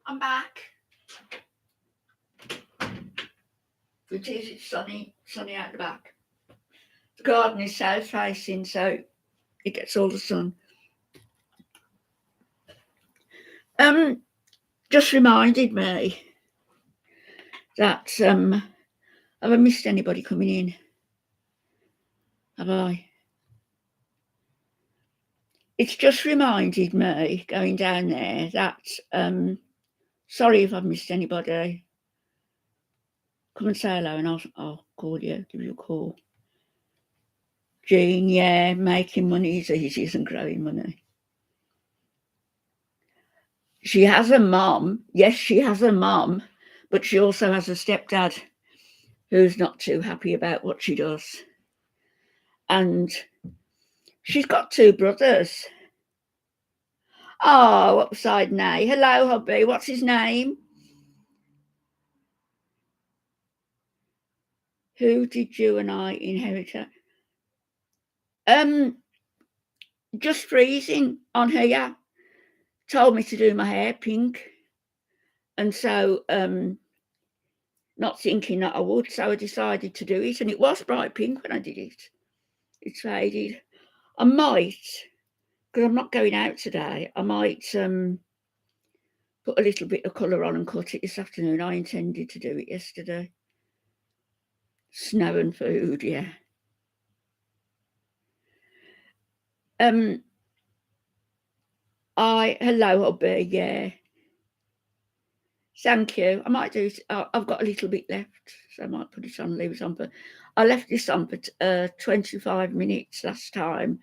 I'm back. It is, it's sunny out the back. The garden is south facing, so it gets all the sun. Just reminded me that have I missed anybody coming in? Have I? It's just reminded me going down there that sorry if I've missed anybody. Come and say hello and I'll call you, give you a call. Jean, yeah, making money is easier than growing money. She has a mum. Yes, she has a mum, but she also has a stepdad who's not too happy about what she does. And she's got 2 brothers. Oh, upside nay. Hello, hubby. What's his name? Who did you and I inherit? Just freezing on here. Told me to do my hair pink. And so, not thinking that I would, so I decided to do it. And it was bright pink when I did it. It's faded. I might, because I'm not going out today, I might put a little bit of colour on and cut it this afternoon. I intended to do it yesterday. Snow and food, yeah. Hello, hubby, yeah. Thank you. I might do. I've got a little bit left, so I might put it on, leave it on. But I left this on for 25 minutes last time,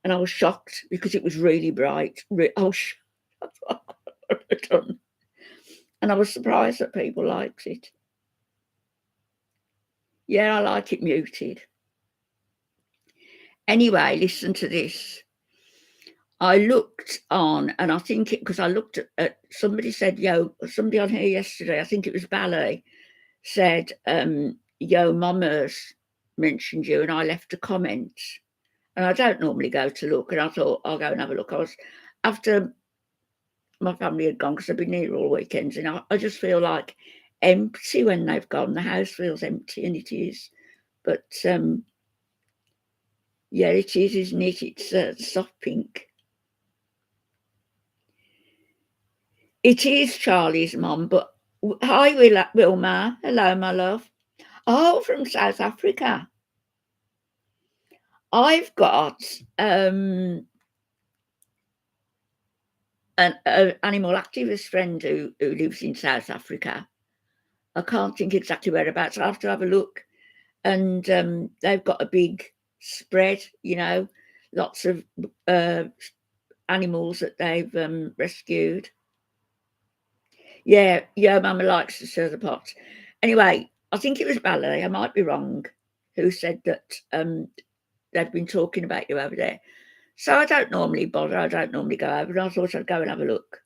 and I was shocked because it was really bright. And I was surprised that people liked it. Yeah, I like it muted. Anyway, listen to this. I looked on, and I think because I looked at somebody said, somebody on here yesterday, I think it was Ballet, said, yo, Mama's mentioned you, and I left a comment. And I don't normally go to look, and I thought I'll go and have a look. I was, after my family had gone, because I've been here all weekends, and I just feel like empty when they've gone. The house feels empty, and it is. But yeah, it is, isn't it? It's soft pink. It is Charlie's mum, but hi, Wilma. Hello, my love. Oh, from South Africa. I've got an animal activist friend who lives in South Africa. I can't think exactly whereabouts. I'll have to have a look. And they've got a big spread, lots of animals that they've rescued. Yeah, Mama likes to stir the pot. Anyway, I think it was Ballet, I might be wrong, who said that they've been talking about you over there. So I don't normally bother. I don't normally go over, and I thought I'd go and have a look.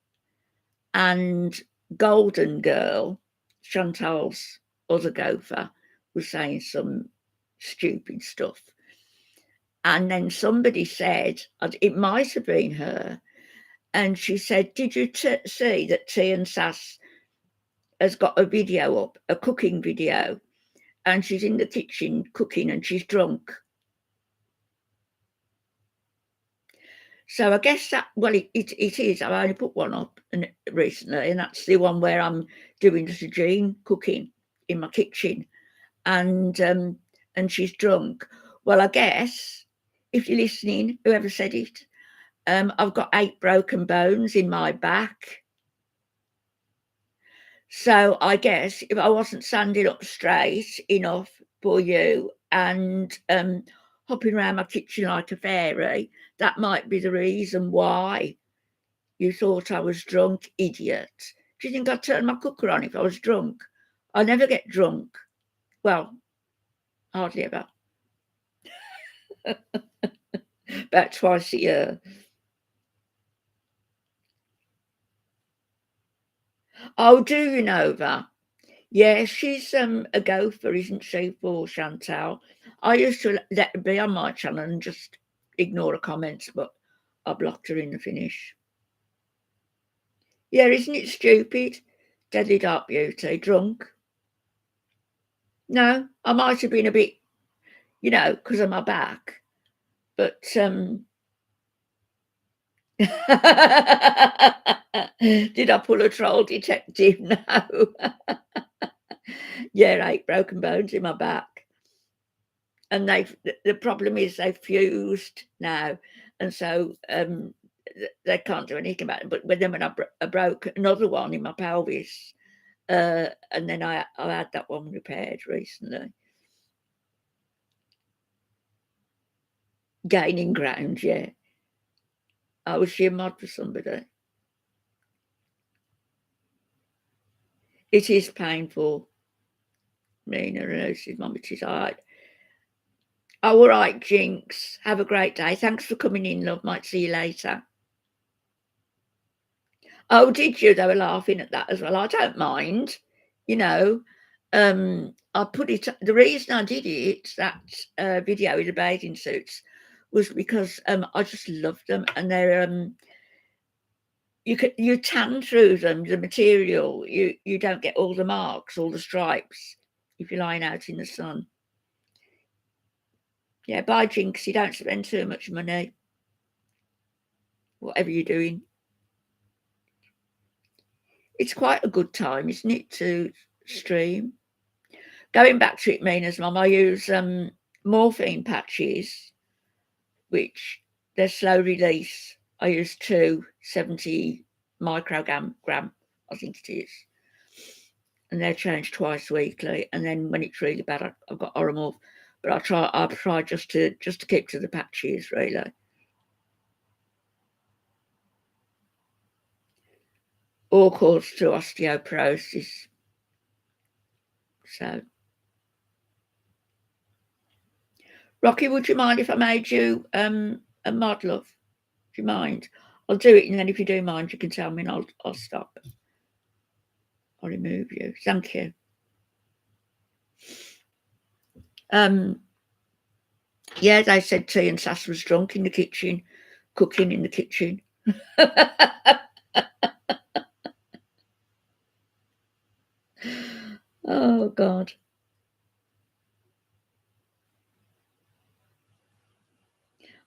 And Golden Girl, Chantal's other gopher, was saying some stupid stuff. And then somebody said, it might have been her, and she said, did you see that T and Sass has got a video up, a cooking video, and she's in the kitchen cooking and she's drunk? So I guess that, well, it is. I've only put one up recently, and that's the one where I'm doing the Jean cooking in my kitchen, and she's drunk. Well, I guess if you're listening, whoever said it, I've got 8 broken bones in my back. So I guess if I wasn't standing up straight enough for you and hopping around my kitchen like a fairy, that might be the reason why you thought I was drunk, idiot. Do you think I'd turn my cooker on if I was drunk? I never get drunk. Well, hardly ever. About twice a year. Oh, do you know that? Yeah, she's a gopher, isn't she, for Chantal? I used to let her be on my channel and just ignore her comments, but I blocked her in the finish. Yeah, isn't it stupid? Deadly Dark Beauty, drunk. No, I might have been a bit, because of my back, but did I pull a troll detective? No. Yeah, 8 broken bones in my back. And the problem is they've fused now, and so, they can't do anything about it, but when I broke another one in my pelvis, and then I had that one repaired recently. Gaining ground, yeah. Oh, was she a mod for somebody? It is painful, Nina, and she's mum, it is hard. Oh, all right, Jinx. Have a great day. Thanks for coming in, love. Might see you later. Oh, did you? They were laughing at that as well. I don't mind, you know. I put it. The reason I did it, that video with the bathing suits, was because I just love them, and they're you tan through them. The material, you don't get all the marks, all the stripes if you're lying out in the sun. Yeah, buy Jinx. You don't spend too much money, whatever you're doing. It's quite a good time, isn't it, to stream? Going back to it, Mina's mum, I use morphine patches, which they're slow release. I use 270 microgram, I think it is. And they're changed twice weekly. And then when it's really bad, I've got Oromorph. But I try just to keep to the patches, really. All cause to osteoporosis. So, Rocky, would you mind if I made you a mod, love? Do you mind? I'll do it, and then if you do mind, you can tell me, and I'll stop. I'll remove you. Thank you. Yeah, they said T and Sass was drunk in the kitchen, cooking in the kitchen. Oh God.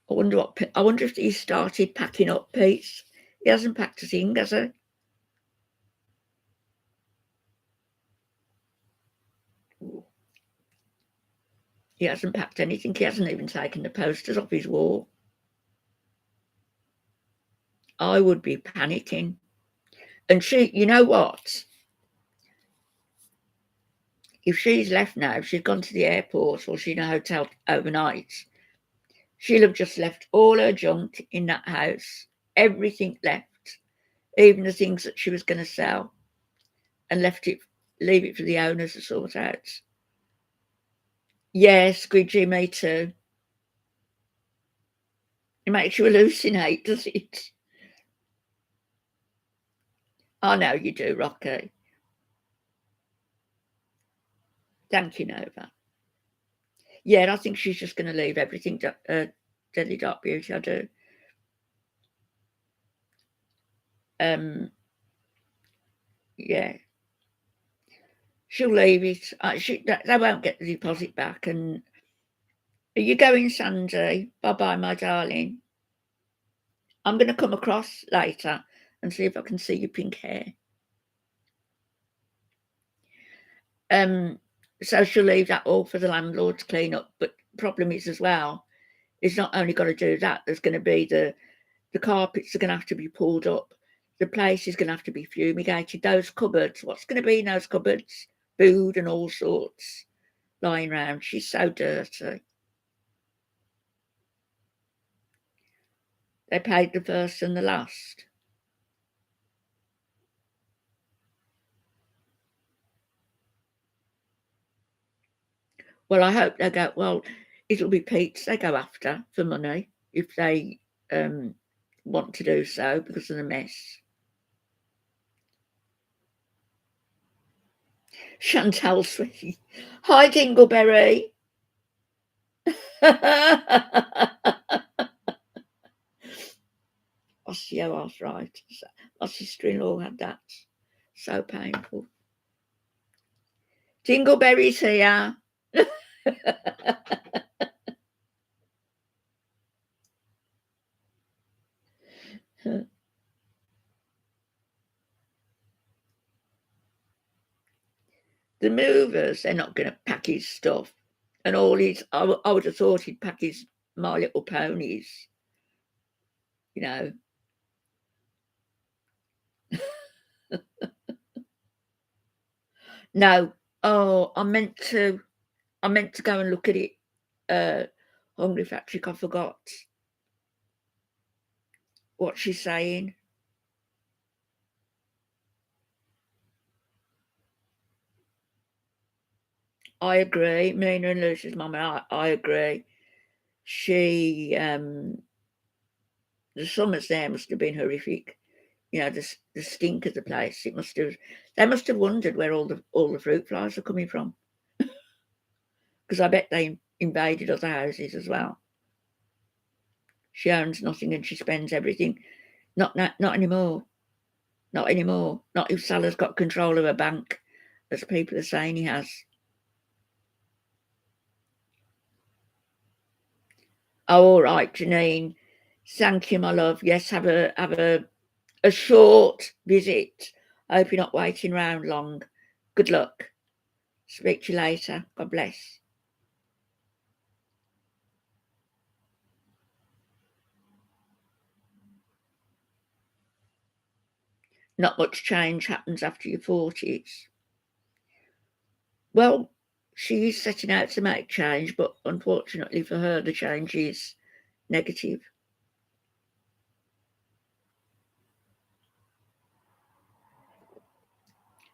I wonder if he started packing up, Pete. He hasn't packed a thing, has he? He hasn't packed anything. He hasn't even taken the posters off his wall. I would be panicking. And you know what? If she's left now, if she's gone to the airport or she's in a hotel overnight, she'll have just left all her junk in that house, everything left, even the things that she was going to sell, and leave it for the owners to sort out. Yeah, squidgy, me too. It makes you hallucinate, does it? I know you do, Rocky. Thank you, Nova. Yeah, I think she's just going to leave everything to Deadly Dark Beauty. I do. Yeah, she'll leave it. They won't get the deposit back. And are you going, Sandy? Bye-bye, my darling. I'm going to come across later and see if I can see your pink hair. So she'll leave that all for the landlord to clean up. But the problem is as well, it's not only got to do that. There's going to be the carpets are going to have to be pulled up. The place is going to have to be fumigated. Those cupboards, what's going to be in those cupboards? Food and all sorts lying around. She's so dirty. They paid the first and the last. Well, I hope they go, well, it'll be Pete's they go after for money if they want to do so because of the mess. Chantal Sweetie. Hi, Dingleberry. Osteoarthritis. My sister-in-law had that. So painful. Dingleberries here. The movers, they're not going to pack his stuff. And all his, I would have thought he'd pack his My Little Ponies, you know. No, oh, I meant to go and look at it. Hungry Factory, I forgot what she's saying. I agree. Mina and Lucy's mama, I agree. She, the summers there must have been horrific. You know, the stink of the place. They must have wondered where all the fruit flies are coming from. Because I bet they invaded other houses as well. She owns nothing and she spends everything. Not anymore. Not anymore. Not if Salah's got control of a bank, as people are saying he has. Oh, all right, Janine. Thank you, my love. Yes, have a short visit. I hope you're not waiting round long. Good luck. Speak to you later. God bless. Not much change happens after your 40s. Well, she is setting out to make change, but unfortunately for her, the change is negative.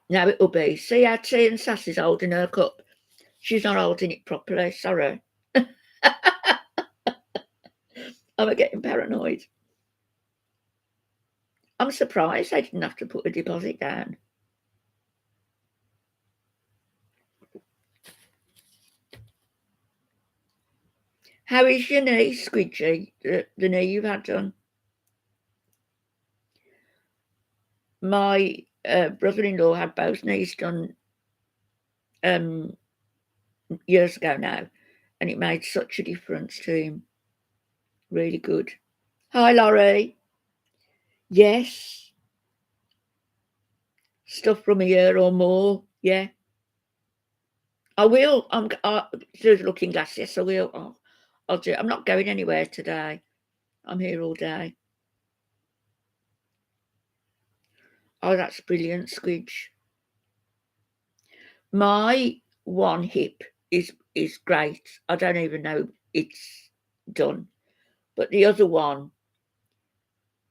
Now it will be. See how T and Sassy's holding her cup? She's not holding it properly. Sorry. I'm getting paranoid. I'm surprised they didn't have to put a deposit down. How is your knee, Squidgy? The knee you've had done? My brother-in-law had both knees done years ago now, and it made such a difference to him. Really good. Hi, Laurie. Yes. Stuff from a year or more. Yeah. I will. I'll do the looking glass. Yes, I will. I'll do it. I'm not going anywhere today. I'm here all day. Oh, that's brilliant, Squidge. My one hip is great. I don't even know it's done. But the other one,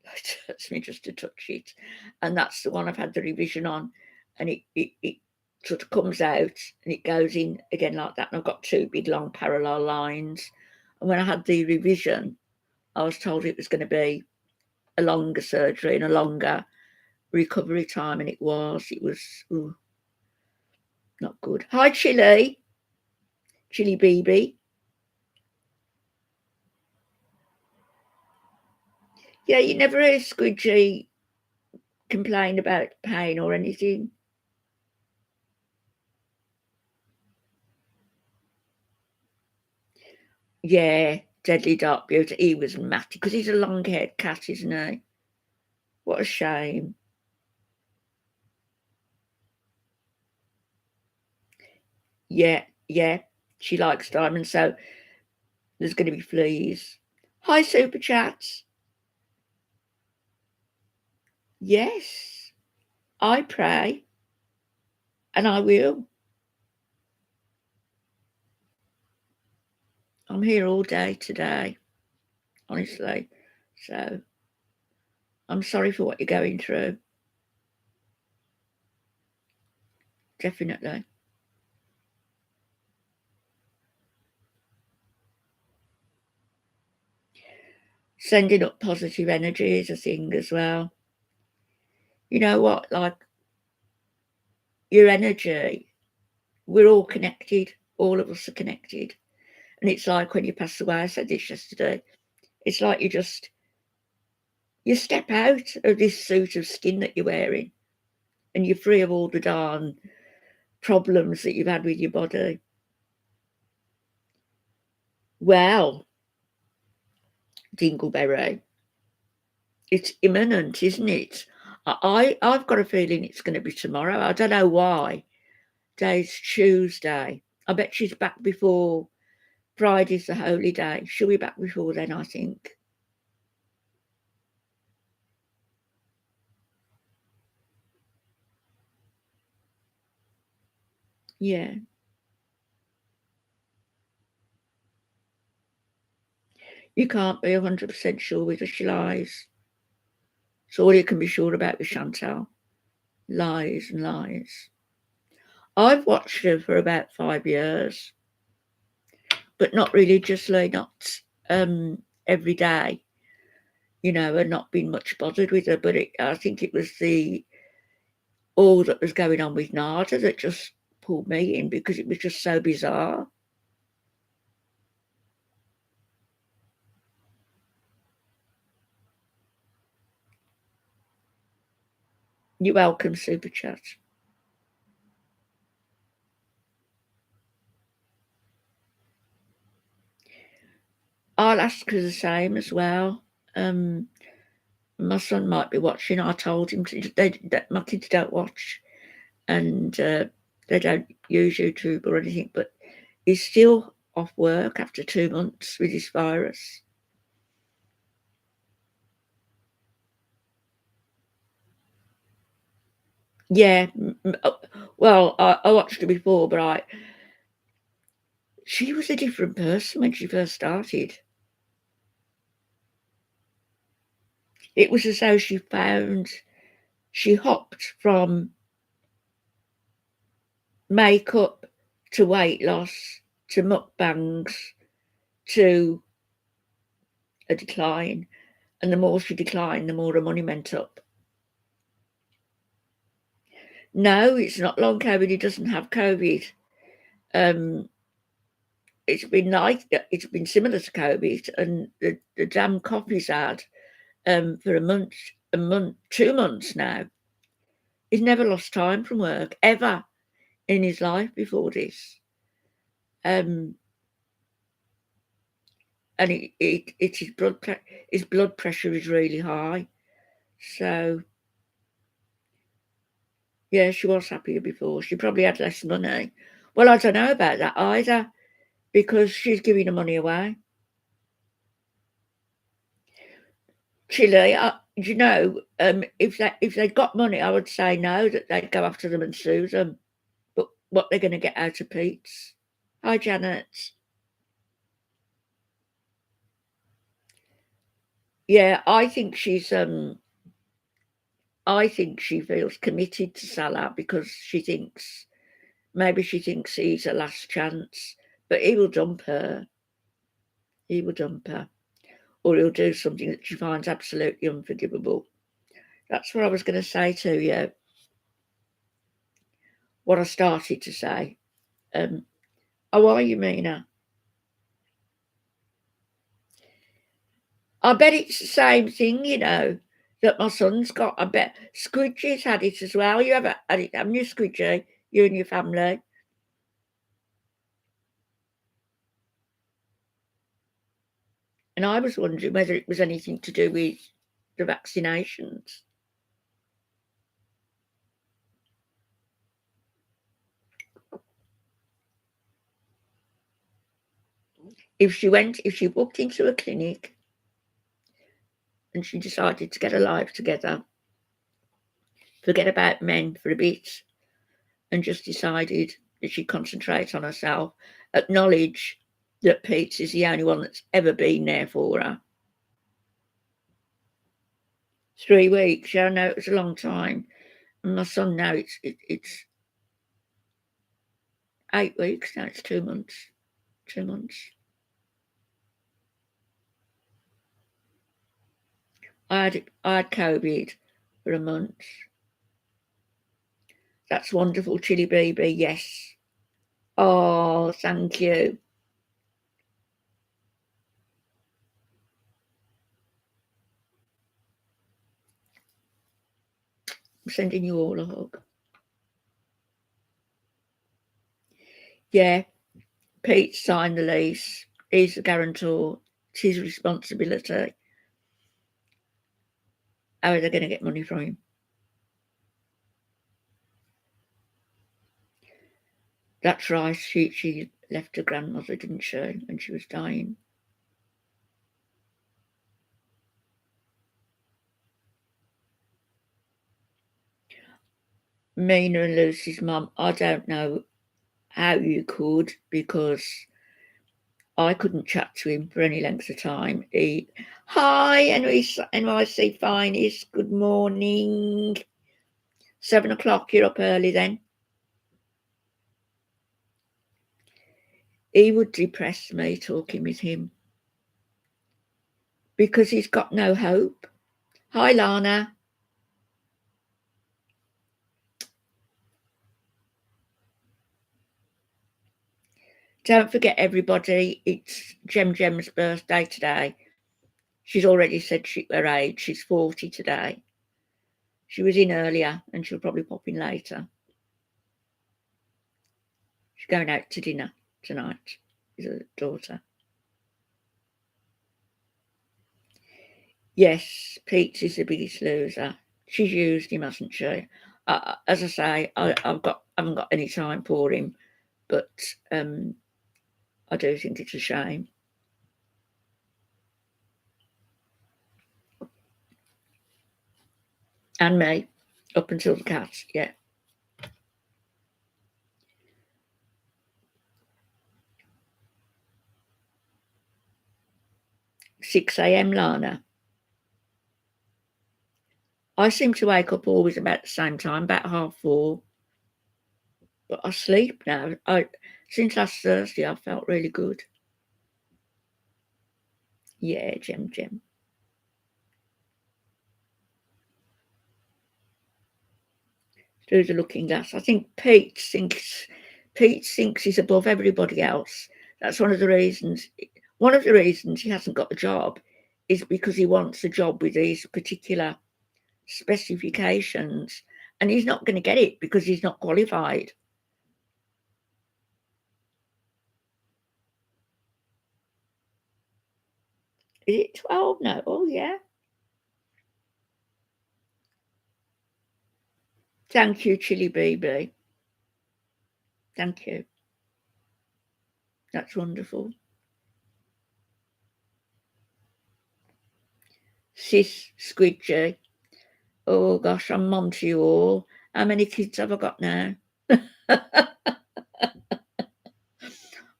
it hurts me just to touch it. And that's the one I've had the revision on. And it sort of comes out and it goes in again like that. And I've got two big long parallel lines. And when I had the revision, I was told it was going to be a longer surgery and a longer recovery time. And it was not good. Hi, Chili BB. Yeah, you never hear Squidgy complain about pain or anything. Yeah, Deadly Dark Beauty. He was matty because he's a long-haired cat, isn't he? What a shame. Yeah. She likes diamonds, so there's going to be fleas. Hi, Super Chats. Yes, I pray, and I will. I'm here all day today, honestly. So I'm sorry for what you're going through. Definitely. Sending up positive energy is a thing as well. You know what? Like your energy, we're all connected. All of us are connected. And it's like when you pass away, I said this yesterday, it's like you step out of this suit of skin that you're wearing and you're free of all the darn problems that you've had with your body. Well, Dingleberry, it's imminent, isn't it? I've got a feeling it's going to be tomorrow. I don't know why. Today's Tuesday. I bet she's back before Friday's the holy day. She'll be back before then, I think. Yeah. You can't be 100% sure whether she lies. It's all you can be sure about with Chantal. Lies and lies. I've watched her for about 5 years, but not religiously, not every day, and not been much bothered with her. But I think it was all that was going on with Nada that just pulled me in because it was just so bizarre. You're welcome, Super Chat. I'll ask her the same as well. My son might be watching. I told him my kids don't watch, and they don't use YouTube or anything, but he's still off work after 2 months with this virus. Yeah, well, I watched her before, but she was a different person when she first started. It was as though she hopped from makeup to weight loss to mukbangs to a decline. And the more she declined, the more her money went up. No, it's not long COVID. He doesn't have COVID. It's been like it's been similar to COVID, and the damn cough he's had for a month, 2 months now. He's never lost time from work ever in his life before this. And it's his blood pressure is really high. So yeah, she was happier before. She probably had less money. Well, I don't know about that either, because she's giving the money away. Chile, if they'd got money, I would say no, that they'd go after them and sue them. But what they're going to get out of Pete's? Hi, Janet. Yeah, I think she feels committed to Salah because maybe she thinks he's a last chance, but he will dump her. He will dump her, or he'll do something that she finds absolutely unforgivable. That's what I was going to say to you. What I started to say. How are you, Mina? I bet it's the same thing, that my son's got. I bet Squidgy's had it as well. You haven't had it, haven't you, Squidgy? You and your family. And I was wondering whether it was anything to do with the vaccinations. If she walked into a clinic and she decided to get her life together, forget about men for a bit, and just decided that she'd concentrate on herself, acknowledge that Pete is the only one that's ever been there for her. 3 weeks, yeah, I know it was a long time. And my son now, it's 8 weeks, now it's 2 months. 2 months. I had COVID for a month. That's wonderful, Chili Baby, yes. Oh, thank you. I'm sending you all a hug. Yeah, Pete signed the lease. He's the guarantor. It's his responsibility. How are they going to get money from him? That's right. She left her grandmother, didn't she, when she was dying? Mina and Lucy's mum, I don't know how you could, because I couldn't chat to him for any length of time. Hi, NYC Finest, good morning. 7 o'clock, you're up early then. He would depress me talking with him because he's got no hope. Hi, Lana. Don't forget, everybody, it's Gem's birthday today. She's already said her age. She's 40 today. She was in earlier and she'll probably pop in later. She's going out to dinner tonight with her daughter. Yes, Pete is the biggest loser. She's used him, hasn't she? As I say, I haven't got any time for him, but I do think it's a shame. And me, up until the cat, yeah. 6 a.m, Lana. I seem to wake up always about the same time, about 4:30. But I sleep now. Since last Thursday, I felt really good. Yeah, Gem. Through the looking glass. I think Pete thinks he's above everybody else. That's one of the reasons. One of the reasons he hasn't got a job is because he wants a job with these particular specifications, and he's not going to get it because he's not qualified. Is it 12? No. Oh, yeah. Thank you, Chili Baby. Thank you. That's wonderful. Sis Squidgy. Oh gosh, I'm mum to you all. How many kids have I got now? I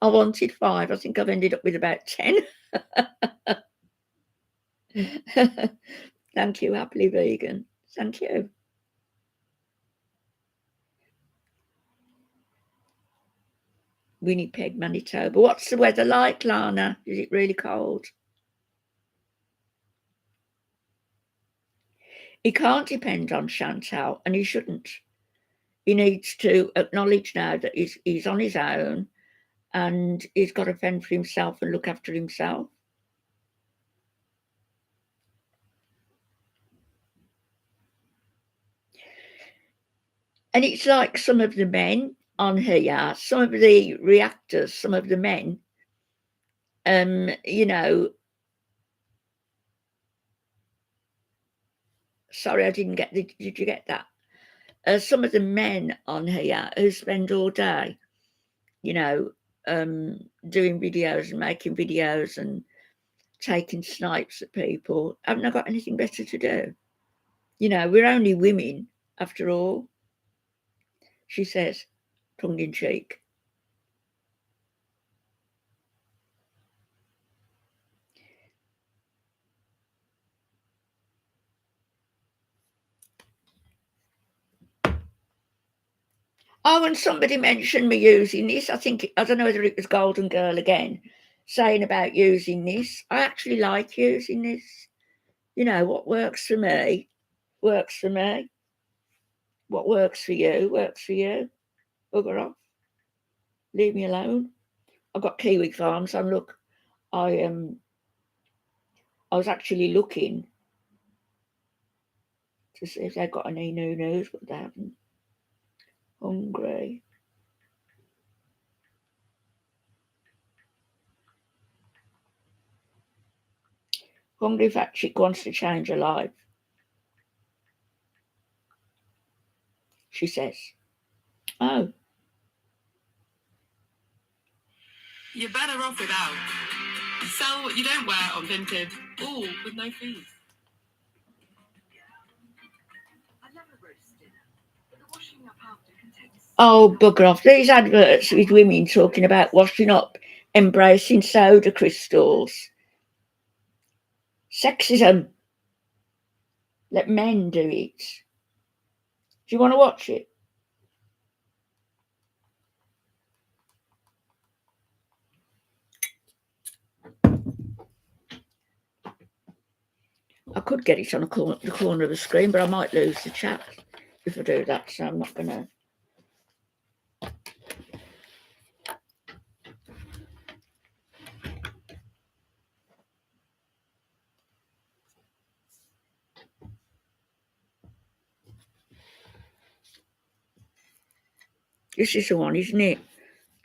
wanted 5. I think I've ended up with about 10. Thank you, Happily Vegan. Thank you. Winnipeg, Manitoba. What's the weather like, Lana? Is it really cold? He can't depend on Chantal, and he shouldn't. He needs to acknowledge now that he's on his own and he's got to fend for himself and look after himself. And it's like some of the men on here, some of the reactors, some of the men, you know, sorry, I didn't get did you get that? Some of the men on here who spend all day, you know, doing videos and making videos and taking snipes at people, haven't I got anything better to do? You know, we're only women after all, she says, tongue in cheek. Oh, and somebody mentioned me using this. I don't know whether it was Golden Girl again, saying about using this. I actually like using this. You know, what works for me, works for me. What works for you, works for you. Bugger off. Leave me alone. I've got Kiwi Farms, and look, I I was actually looking to see if they got any new news, but they haven't. Hungry. Hungry Fat Chick wants to change her life. She says. Oh. You're better off without. Sell what you don't wear on Vinted, all with no fees. Oh, bugger off. These adverts with women talking about washing up, embracing soda crystals. Sexism. Let men do it. Do you want to watch it? I could get it on the corner of the screen, but I might lose the chat if I do that, so I'm not going to. This is the one, isn't it?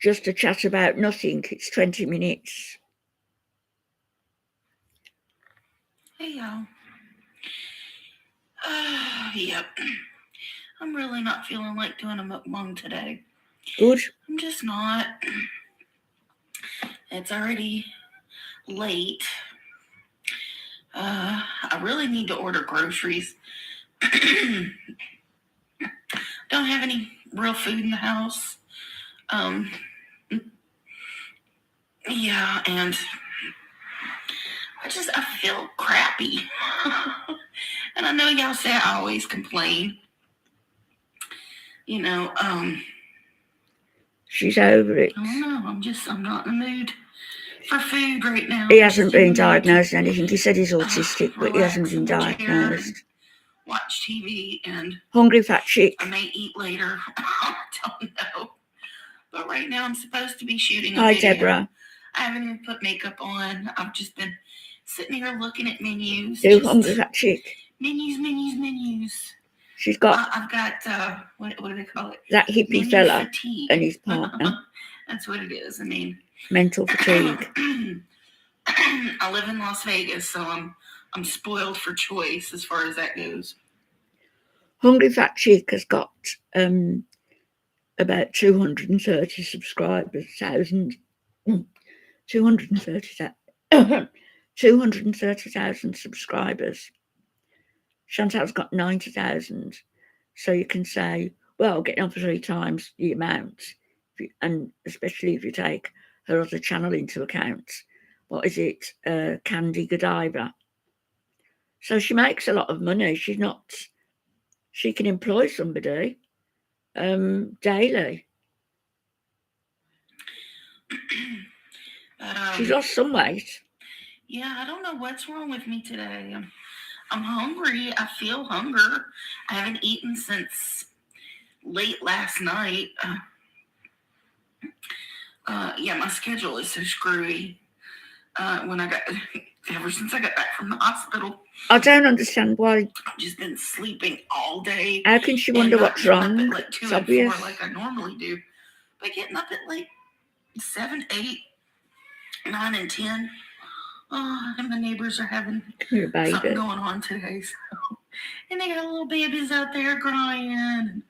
Just a chat about nothing. It's 20 minutes. Hey, y'all. Yep. I'm really not feeling like doing a mukbang today. Good. I'm just not. It's already late. I really need to order groceries. Don't have any real food in the house. Yeah, and I feel crappy. And I know y'all say I always complain. You know, she's over it. I don't know. I'm not in the mood for food right now. He hasn't been diagnosed with anything. He said he's autistic, but he hasn't been diagnosed. Watch TV and Hungry Fat Chick. I may eat later. I don't know. But right now I'm supposed to be shooting a Hi, video. Deborah. I haven't even put makeup on. I've just been sitting here looking at menus. Do Hungry Fat Chick. Menus. She's got. I've got what do they call it? That hippie Menu fella fatigue. and his partner. That's what it is. I mean, mental fatigue. I live in Las Vegas, so I'm spoiled for choice as far as that goes. Hungry Fat Chick has got about 230 subscribers, 230,000 subscribers. Chantal's got 90,000. So you can say, well, getting on for 3 times the amount, and especially if you take her other channel into account. What is it? Candy Godiva. So she makes a lot of money. She can employ somebody daily. She's lost some weight. Yeah, I don't know what's wrong with me today. I'm hungry. I feel hunger. I haven't eaten since late last night. Yeah, my schedule is so screwy. Ever since I got back from the hospital. I don't understand why. I've just been sleeping all day. How can she wonder what's wrong? Up at like 2 and 4 like I normally do. But getting up at like 7, 8, 9, and 10. Oh, and the neighbors are having something going on today. So. And they got little babies out there crying. And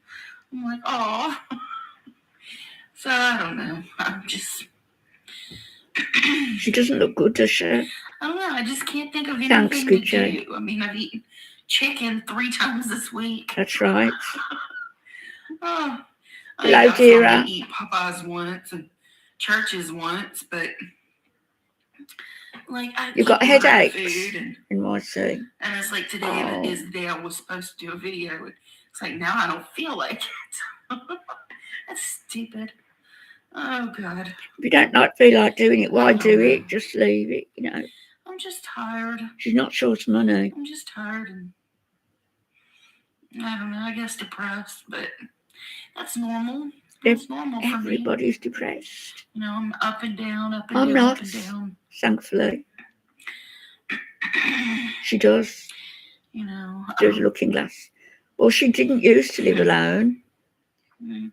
I'm like, oh. So I don't know. I'm just. She doesn't look good, does she? I don't know. I just can't think of anything to do. I mean, I've eaten chicken 3 times this week. That's right. Oh, hello, dear. I eat Popeyes once and Church's once, but like you've got headaches in my sea. And it's like today is the day I was supposed to do a video. It's like now I don't feel like it. That's stupid. Oh God. If you don't feel like doing it, why do it? Just leave it, you know. I'm just tired. She's not short of money. I'm just tired and I don't know, I guess depressed, but that's normal. That's normal for me. Everybody's depressed. You know, I'm up and down, up and I'm down, not, up and down. Thankfully. She does. You know. There's a looking glass. Well, she didn't used to live alone. Mm.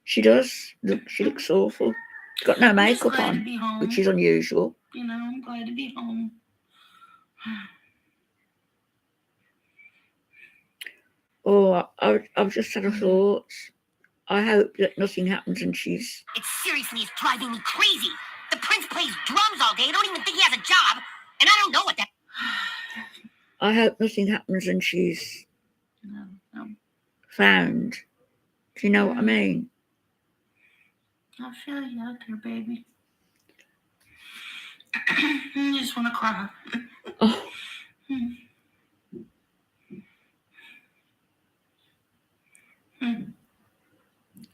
She does. Look, she looks awful. She's got no makeup on, which is unusual. You know, I'm glad to be home. Oh, I've just had a thought. I hope that nothing happens and she's... It seriously is driving me crazy. The prince plays drums all day. I don't even think he has a job. And I don't know what that... I hope nothing happens and she's found. Do you know what I mean? I feel you out there, baby. I just want to cry. Oh.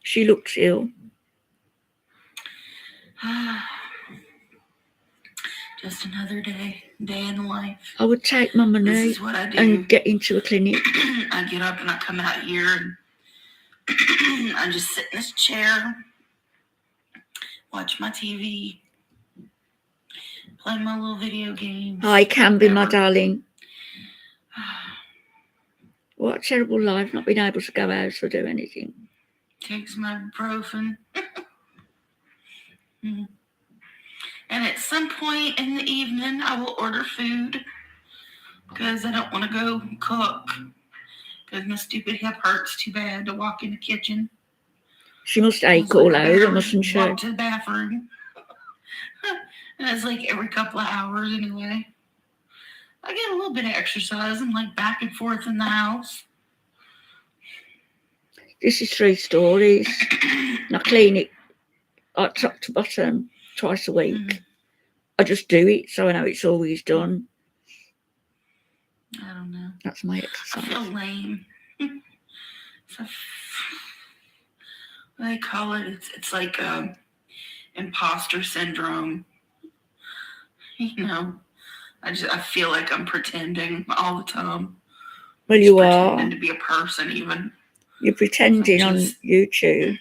She looks ill. Just another day in life. I would take my money This is what I do. And get into a clinic. I get up and I come out here and I just sit in this chair, watch my TV, play my little video games. I can be, my darling. What a terrible life, not being able to go out or do anything. Takes my ibuprofen. And at some point in the evening, I will order food because I don't want to go cook because my stupid hip hurts too bad to walk in the kitchen. She must ache all over, mustn't she? Walk to the bathroom. And it's like every couple of hours anyway. I get a little bit of exercise. I'm like back and forth in the house. This is 3 stories. And I clean it like top to bottom twice a week. I just do it so I know it's always done. I don't know. That's my exercise. I feel lame. What do they call it? It's like imposter syndrome. You know, I feel like I'm pretending all the time. Well, you are. Pretending to be a person, even. You're pretending on YouTube.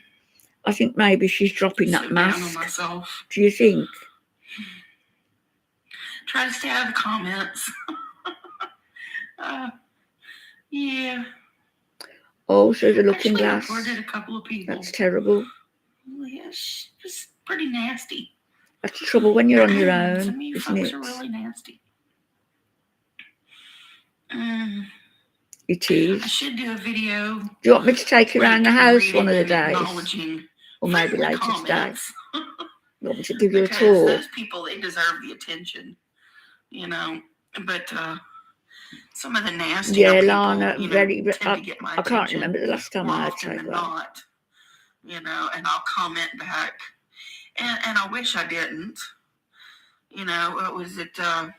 I think maybe she's dropping that mask. Down on myself. Do you think? Try to stay out of the comments. Yeah. Oh, through the looking glass. I reported a couple of people. That's terrible. Well, yeah, it was pretty nasty. That's the trouble when you're on your own, Some of you isn't folks it? are really nasty. It is. I should do a video. Do you want me to take you around the house one of the days? Acknowledging or maybe later today? You want me to give you a because tour? those people, they deserve the attention, you know. But some of the nasty people, Lana, you know, very. tend to get my I can't attention remember the last time more I had often to than take not, you know, and I'll comment back. And I wish I didn't. You know, it was to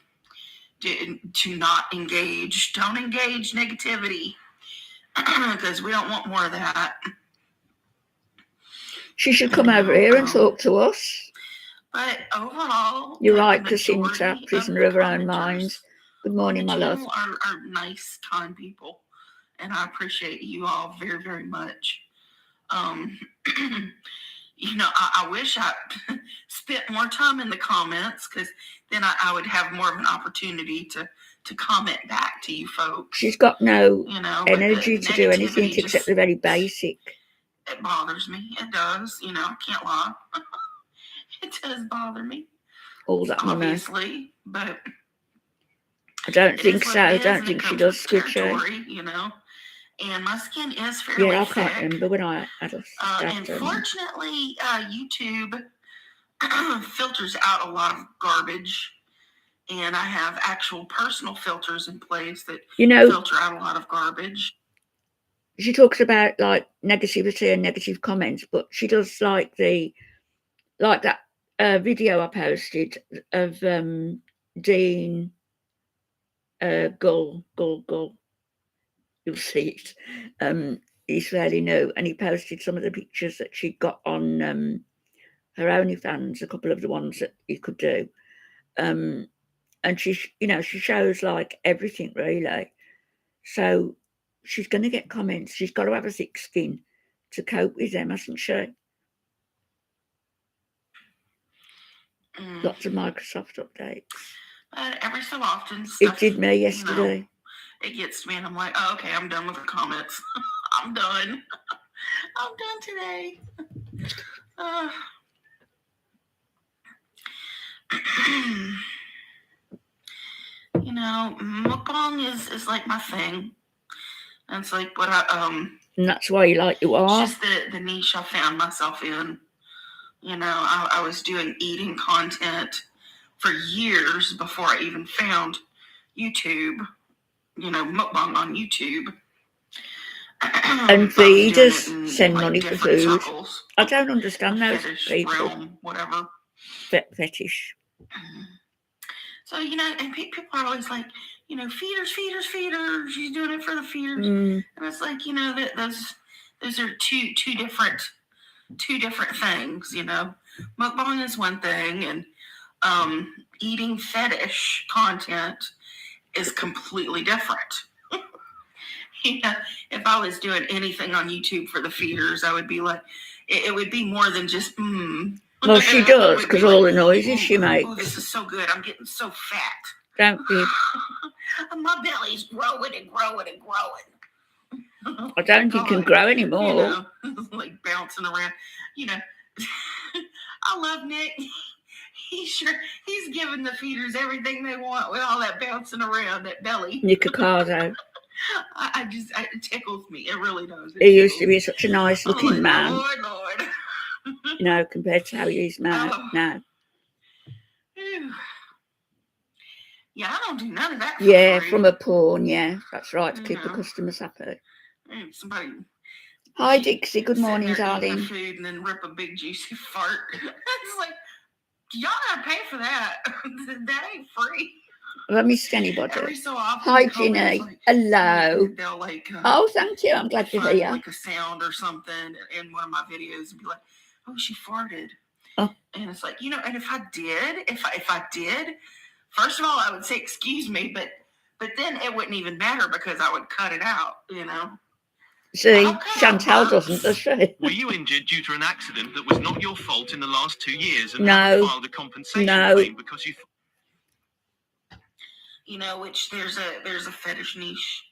not engage. Don't engage negativity because we don't want more of that. She should come over here and talk to us. But overall, you're right, Jacinta, prisoner of her own mind. Good morning, my love. Are nice, kind people, and I appreciate you all very, very much. You know, I wish I spent more time in the comments because then I would have more of an opportunity to comment back to you folks. She's got no energy the to do anything except the very basic. It bothers me. It does. You know, I can't lie. It does bother me. All that money. Obviously, but I don't think so. I don't think she does, Squidgy. You know. And my skin is fairly I thick. can't remember when I had a unfortunately, YouTube filters out a lot of garbage, and I have actual personal filters in place that filter out a lot of garbage. She talks about like negativity and negative comments, but she does like that video I posted of Dean Gull. You'll see it. He's fairly new, and he posted some of the pictures that she got on her OnlyFans, a couple of the ones that you could do. And she shows like everything really. So she's going to get comments. She's got to have a thick skin to cope with them, hasn't she? Lots of Microsoft updates. But every so often, it did me yesterday. It gets to me, and I'm like, oh, okay, I'm done with the comments. I'm done. I'm done today. you know, mukbang is like my thing. And it's like what and that's why you like you are. It's just the niche I found myself in. You know, I was doing eating content for years before I even found YouTube, you know, mukbang on YouTube. And feeders send money for food. Circles, I don't understand those people. Realm, whatever. Fetish. So, you know, and people are always like, you know, feeders. She's doing it for the feeders. And it's like, you know, that those are two different things, you know. Mukbang is one thing, and eating fetish content is completely different. You know, if I was doing anything on YouTube for the feeders, I would be like, it would be more than just Well, she does, because all the noises she makes. Oh, this is so good. I'm getting so fat. Don't be. My belly's growing and growing and growing. I don't think you can grow anymore. You know, like bouncing around. You know, I love Nick. He's giving the feeders everything they want with all that bouncing around, that belly. Nick Ricardo. It tickles me. It really does. He used to be such a nice looking man. Lord. You know, compared to how he is now. Yeah, I don't do none of that. Yeah, from a porn, yeah. That's right, to keep the customers happy. Somebody. Hi, Dixie. Good morning, darling. Eat the food and then rip a big juicy fart. It's like, y'all gotta pay for that. That ain't free. Have I missed anybody? Every so often, hi, Ginny. Like, hello. They'll like. Oh, thank you. I'm glad to hear you. Like a sound or something in one of my videos and be like, "Oh, she farted." Oh. And it's like, you know, and if I did, first of all, I would say excuse me, but then it wouldn't even matter because I would cut it out. You know. See, Chantal doesn't, does she? Were you injured due to an accident that was not your fault in the last 2 years and no. filed a compensation claim because you? You know, which there's a fetish niche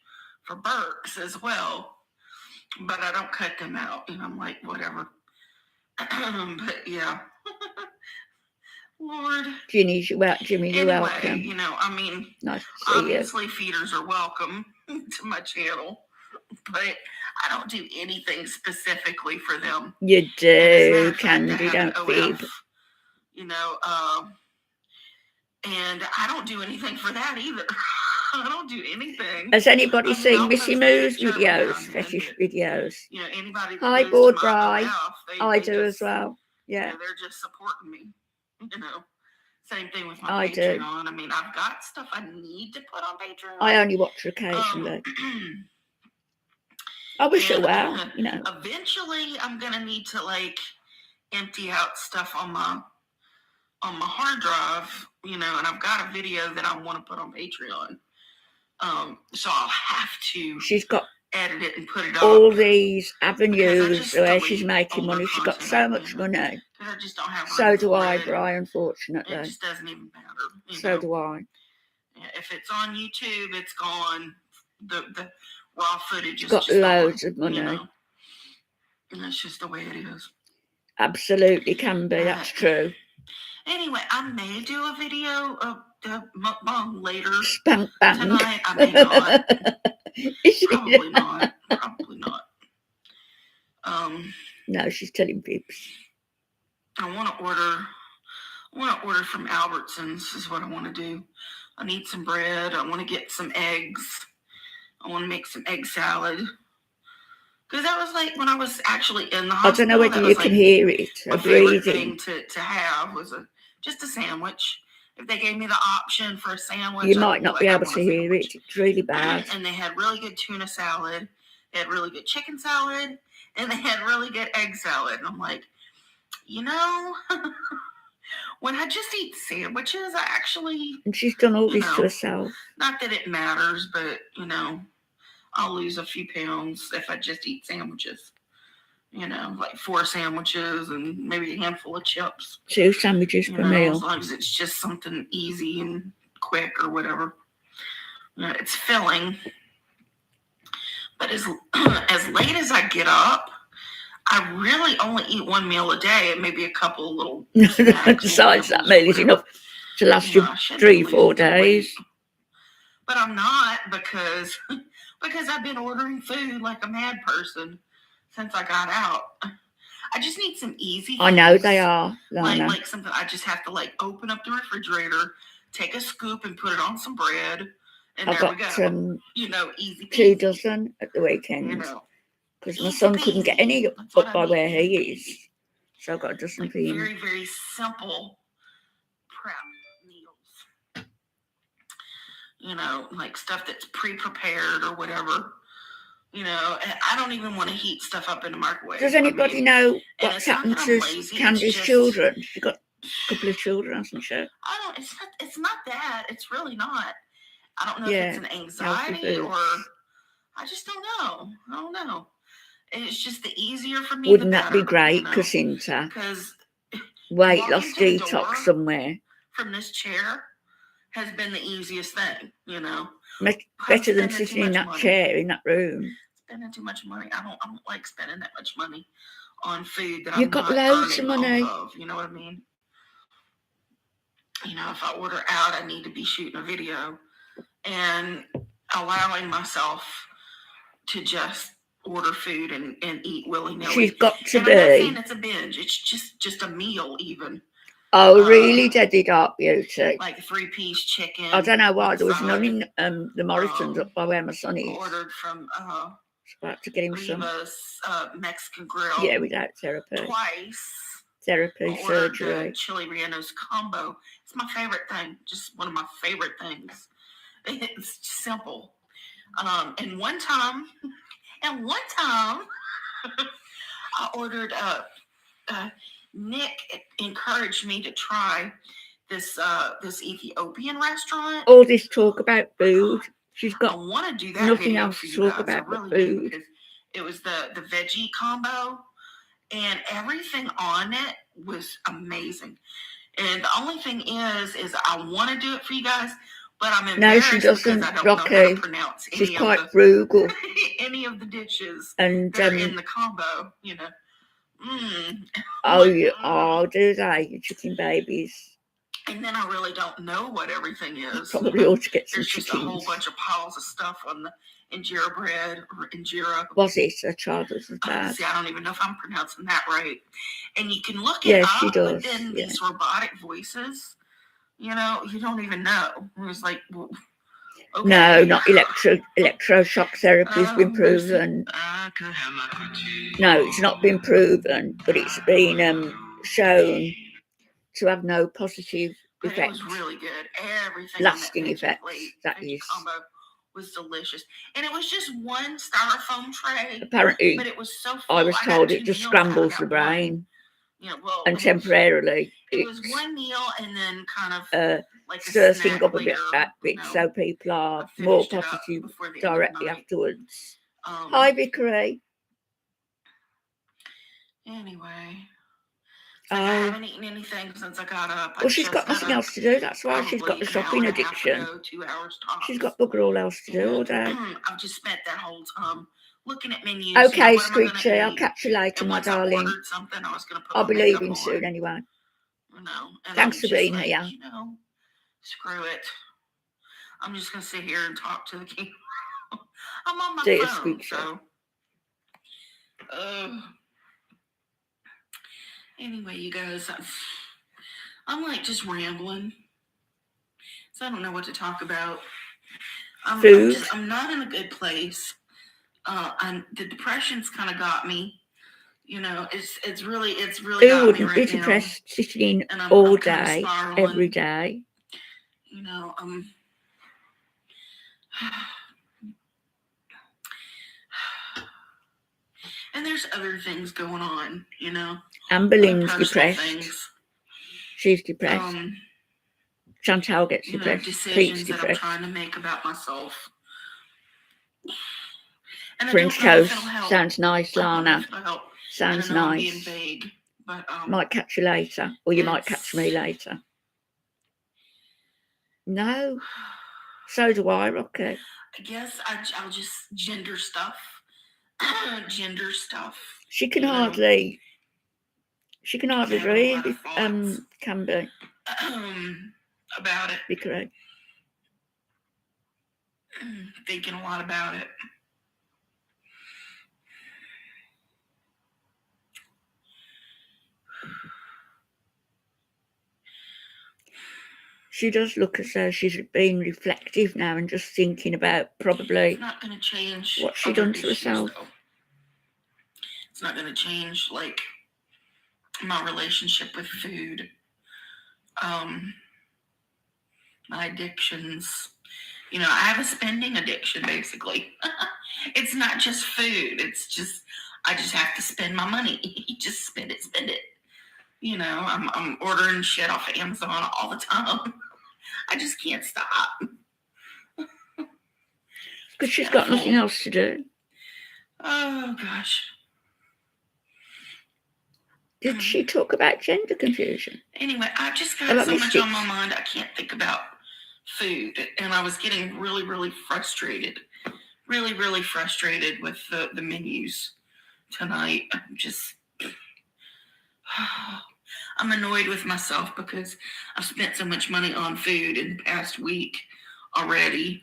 for Burks as well, but I don't cut them out. You know, I'm like, whatever. But yeah, Lord. Jimmy's anyway, welcome. You know, I mean, nice to see obviously feeders are welcome to my channel, but I don't do anything specifically for them. You do, Candy, don't fib. You know, and I don't do anything for that either. I don't do anything. Has anybody seen Missy Moo's videos, fetish videos? You know, anybody. Hi, Board Bri. I do as well. Yeah. You know, they're just supporting me. You know, same thing with my Patreon. Do. I mean, I've got stuff I need to put on Patreon. I only watch her occasionally. I wish it well, you know. Eventually, I'm gonna need to like empty out stuff on my hard drive, you know, and I've got a video that I want to put on Patreon. So I'll have to. She's got edit it and put it all up. These avenues where she's making money. She's got so much money. I just don't have. So do I, Bri, unfortunately. It just doesn't even matter. So do I. If it's on YouTube, it's gone. The raw footage is got just loads gone, of money. You know? And that's just the way it is. Absolutely can be. That's true. Anyway, I may do a video of the mukbang later. Spank bang. Tonight, I may not. Probably not. Probably not. No, she's telling peeps. I want to order from Albertsons is what I want to do. I need some bread. I want to get some eggs. I want to make some egg salad. Because that was like when I was actually in the hospital. I don't know whether you can hear it. My favorite thing to have was just a sandwich. If they gave me the option for a sandwich, you might not be able to hear it. It's really bad. And they had really good tuna salad. They had really good chicken salad. And they had really good egg salad. And I'm like, you know, when I just eat sandwiches, I actually... And she's done all this to herself. Not that it matters, but, you know, I'll lose a few pounds if I just eat sandwiches. You know, like 4 sandwiches and maybe a handful of chips. 2 sandwiches per meal. As long as it's just something easy and quick or whatever. You know, it's filling. But as late as I get up, I really only eat 1 meal a day and maybe a couple of little snacks. Besides that meal is enough to last you 3-4 days. but I'm not because I've been ordering food like a mad person since I got out. I just need some easy I know things. they are, Lana. Like something I just have to like open up the refrigerator, take a scoop and put it on some bread, and I there got we go. You know, easy 2 peasy. dozen at the weekend. You know, because my easy son couldn't get peasy. any That's what up I by need. where he is. So I got a dozen Like for him. very, very simple prep meals. You know, like stuff that's pre-prepared or whatever. You know, and I don't even want to heat stuff up in the microwave. Does anybody know what's it's not happened that to I'm lazy, Candy's it's just- children? She's got a couple of children, hasn't she? It's not that. It's really not. I don't know if Yeah, it's an healthy anxiety foods. or I just don't know. I don't know. It's just the easier for me. Wouldn't the that be better, great, you know? Casinta? Because Weight walking loss to the detox door somewhere. from this chair has been the easiest thing, you know. Better than spending sitting too in much that money. chair in that room. Spending too much money. I don't like spending that much money on food that You've I'm got not loads of earning money. off of. You know what I mean? You know, if I order out, I need to be shooting a video and allowing myself to just order food and eat willy-nilly. She's got to and I'm not be. saying it's a binge. It's just a meal even. Oh, really, Daddy Dark Beauty? Like a 3-piece chicken. I don't know why. with There was side. none in the Morrisons up by where my son is. Ordered from It's about to get him some. Riva's Mexican Grill. Yeah, without therapy. Twice. Therapy, surgery. Chili Rellenos combo. It's my favorite thing. Just one of my favorite things. It's simple. And one time, I ordered. Nick encouraged me to try this Ethiopian restaurant. All this talk about food. She's got I want to do that. nothing else to talk about but food. Because it was the veggie combo, and everything on it was amazing. And the only thing is I want to do it for you guys, but I'm embarrassed she doesn't, because I don't Rocky. know how to pronounce She's quite frugal. any of the dishes and that are in the combo. You know. Oh, do they? You chicken babies. And then I really don't know what everything is. Probably ought to get some There's just chickens. a whole bunch of piles of stuff on the injera bread or injera. Was it a child was bad? See, I don't even know if I'm pronouncing that right. And you can look it Yes, up, she does. but then these robotic voices, you know, you don't even know. It was like, well, okay. No, not electroshock therapy has been proven. No, it's not been proven, but it's been shown to have no positive But effects. it was really good. Everything Lasting on that effects, plate, that veggie is. combo was delicious. And it was just one styrofoam tray. Apparently, but it was so full. I was told got it just 2 meals out of scrambles the that brain. one. You know, well, And temporarily, it was one meal and then kind of like stirs a things snack up a later, bit, you know, so people are I more finished it up positive before the end of the directly night. afterwards. Hi, Vickery. Anyway, so I haven't eaten anything since I got up. Well, she's got nothing else to do. That's why she's got the shopping addiction. 2 hours tops. She's got bugger all else to do all day. I've just spent that whole time looking at menus. Okay, you know, Screechy, I'll catch you later, and my once darling. I ordered something, I was going to put I'll my be makeup leaving on, soon anyway. You know, and Thanks I'm for just being like, here. You know, screw it. I'm just going to sit here and talk to the camera. I'm on my Dear phone, Screechy. so. Anyway, you guys, I'm like just rambling. So I don't know what to talk about. Food. I'm not in a good place. The depression's kind of got me. You know, it's really Who got wouldn't me be right depressed sitting now. all I'm kind of day, spiraling. every day? You know, and there's other things going on, you know. Amberlynn's depressed. Things. She's depressed. Chantal gets depressed. Pete's Decisions that I'm depressed. trying to make about myself. And French toast sounds nice, Lana. Sounds nice. I'm being vague, but might catch you later, or you might catch me later. No, so do I, Rocky. I guess I'll just gender stuff. Gender stuff. She can hardly breathe. Can be about it. Be correct. thinking a lot about it. She does look as though she's being reflective now and just thinking about probably It's not going to change what she other done to issues, herself. though. It's not going to change, like, my relationship with food, my addictions. You know, I have a spending addiction, basically. It's not just food. It's just, I just have to spend my money. Just spend it. You know, I'm ordering shit off of Amazon all the time. I just can't stop. Because she's got nothing else to do. Oh, gosh. Did she talk about gender confusion? Anyway, I've just got so much on my mind. I can't think about food. And I was getting really, really frustrated. Really, really frustrated with the menus tonight. I'm annoyed with myself because I've spent so much money on food in the past week already.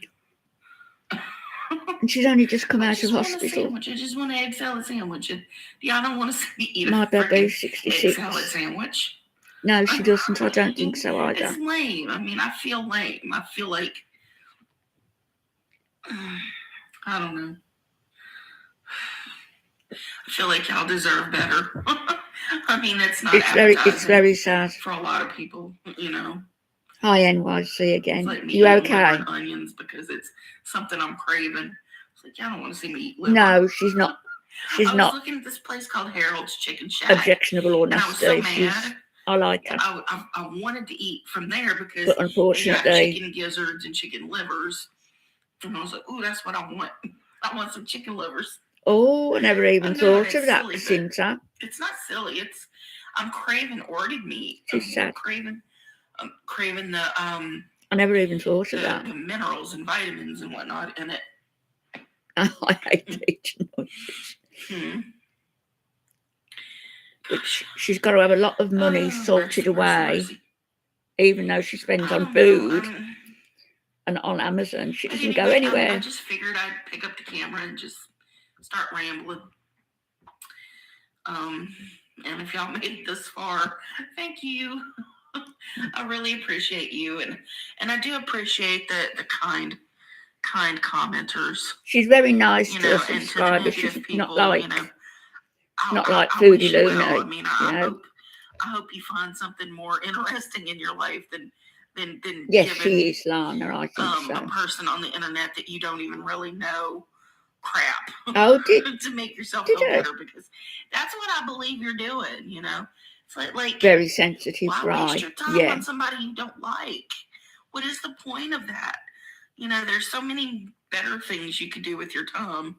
And she's only just come out of hospital. I just want an egg salad sandwich. And I don't want to eat a My baby's egg 66. salad sandwich. No, she doesn't. I don't think so either. It's lame. I mean, I feel lame. I feel like, I don't know. I feel like y'all deserve better. I mean, it's not. It's very sad for a lot of people, you know. Hi NYC again. It's like me You eating okay? liver and onions because it's something I'm craving. It's like, y'all don't want to see me eat liver. No, she's not. She's not. I was looking at this place called Harold's Chicken Shack. Objectionable or nasty. And I was so mad. I like her. I wanted to eat from there because but unfortunately, they got chicken gizzards and chicken livers. And I was like, ooh, that's what I want. I want some chicken livers. Oh, I never even thought of that, Cinta. It's not silly. I'm craving ordered meat. I'm craving the I never even thought of that. The minerals and vitamins and whatnot in it. I hate eating noises. But she's got to have a lot of money salted away, even though she spends on food and on Amazon. She doesn't go anywhere. I just figured I'd pick up the camera and just start rambling. And if y'all made it this far, thank you. I really appreciate you, and I do appreciate the kind commenters. She's very nice to her subscribers. She's not like Foodie Luna. I mean, I hope you find something more interesting in your life than yes, she is, Lana. I think so. A person on the internet that you don't even really know crap. Oh, to make yourself feel better, because that's what I believe you're doing. You know, it's like very sensitive, why waste your time on somebody you don't like? What is the point of that? You know, there's so many better things you could do with your time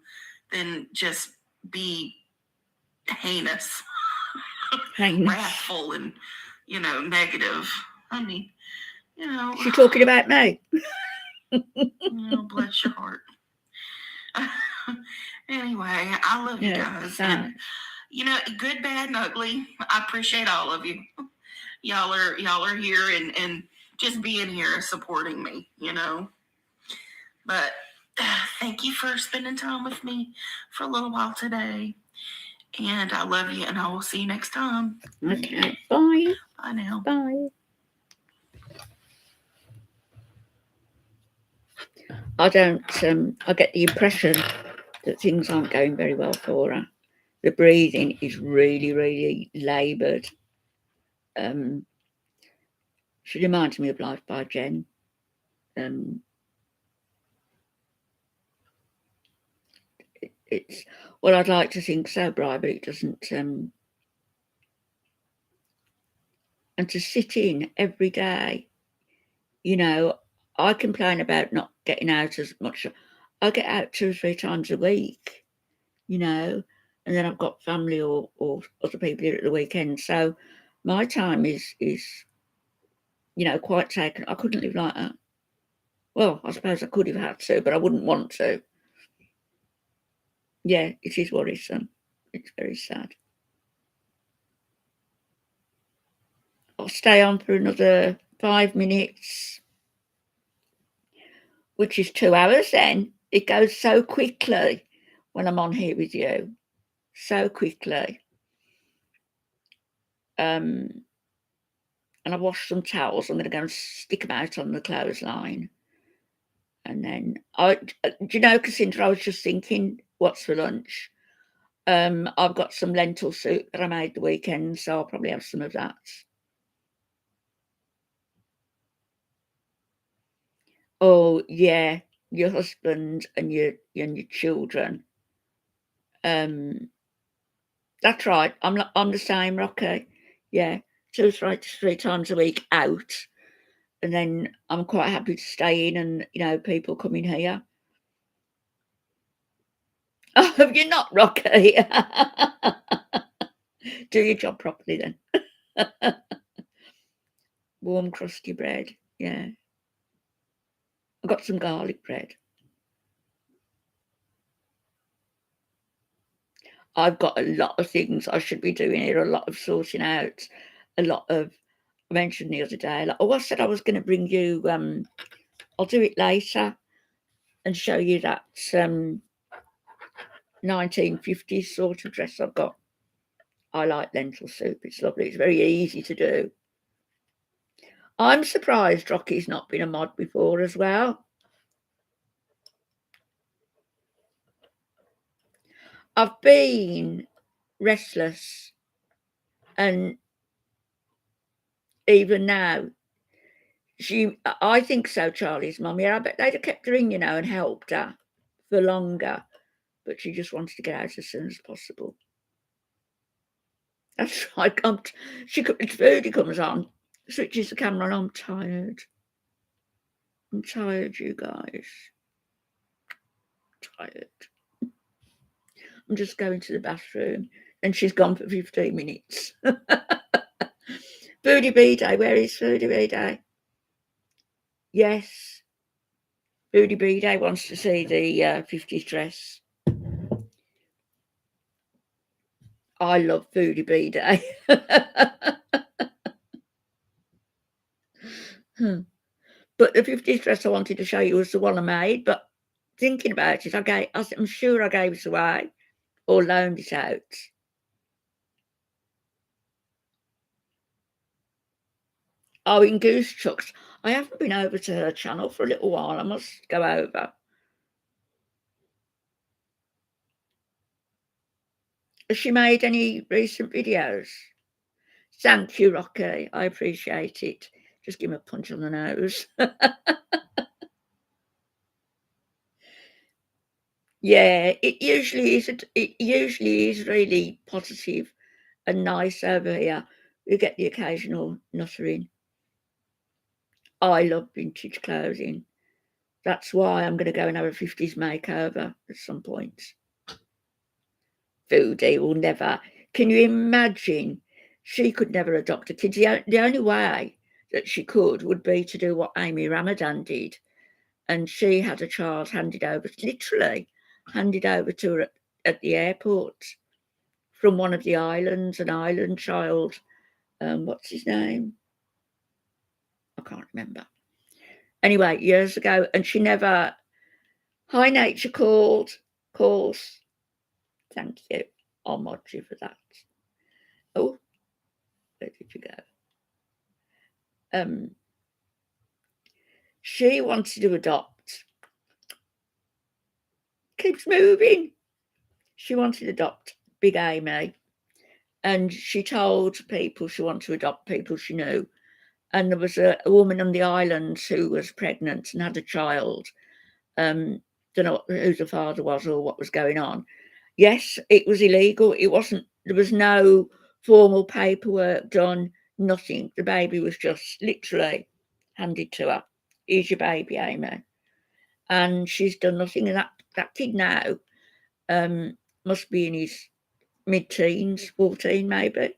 than just be heinous, wrathful, and negative. I mean, she's talking about me. Bless your heart. Anyway, I love you guys. And, good, bad, and ugly. I appreciate all of you. Y'all are here and just being here supporting me, But thank you for spending time with me for a little while today. And I love you, and I will see you next time. Okay, bye. Bye now. Bye. I get the impression that things aren't going very well for her. The breathing is really, really laboured. She reminds me of Life by Jen. It's well, I'd like to think so, Bri, but it doesn't. And to sit in every day, I complain about not getting out as much. I get out 2 or 3 times a week, and then I've got family or other people here at the weekend. So my time is quite taken. I couldn't live like that. Well, I suppose I could have had to, but I wouldn't want to. Yeah, it is worrisome. It's very sad. I'll stay on for another 5 minutes. which is 2 hours then. It goes so quickly when I'm on here with you. So quickly. And I washed some towels. I'm going to go and stick them out on the clothesline. And then, do you know, Cassandra, I was just thinking, what's for lunch? I've got some lentil soup that I made the weekend, so I'll probably have some of that. Oh, yeah, your husband and your children. That's right. I'm the same, Rocky. Yeah, 2 or 3 times a week out, and then I'm quite happy to stay in, and people coming here. Oh, have you not, Rocky? Do your job properly then. Warm, crusty bread. Yeah, I got some garlic bread. I've got a lot of things I should be doing here, a lot of sorting out, a lot of. I mentioned the other day, like, I said I was going to bring you. I'll do it later and show you that 1950s sort of dress I've got. I like lentil soup. It's lovely. It's very easy to do. I'm surprised Rocky's not been a mod before as well. I've been restless, and even now, I think so, Charlie's mum. Yeah, I bet they'd have kept her in, and helped her for longer, but she just wanted to get out as soon as possible. That's right. Foodie comes on, switches the camera on. I'm tired. I'm tired, you guys. Tired. I'm just going to the bathroom, and she's gone for 15 minutes. Foodie B-Day, where is Foodie B-Day? Yes. Foodie B-Day wants to see the 50s dress. I love Foodie B-Day. But the 50s dress I wanted to show you was the one I made, but thinking about it, I'm sure I gave it away or loaned it out. Oh, in Goose Chucks. I haven't been over to her channel for a little while. I must go over. Has she made any recent videos? Thank you, Rocky. I appreciate it. Just give me a punch on the nose. Yeah, it usually is. It usually is really positive and nice over here. We get the occasional nuttering. I love vintage clothing. That's why I'm going to go and have a 50s makeover at some point. Foodie will never. Can you imagine? She could never adopt a kid. The only way that she could would be to do what Amy Ramadan did. And she had a child literally handed over to her at the airport from one of the islands, an island child. What's his name? I can't remember. Anyway, years ago, and she never. Hi, Nature calls. Thank you. I'll mod you for that. Oh, where did you go? She wanted to adopt. Keeps moving. She wanted to adopt Big Amy, and she told people she wanted to adopt people she knew. And there was a woman on the island who was pregnant and had a child. Don't know who the father was or what was going on. Yes, it was illegal. It wasn't. There was no formal paperwork done. Nothing. The baby was just literally handed to her. Here's your baby, Amy. And she's done nothing. And that kid now must be in his mid-teens, 14 maybe.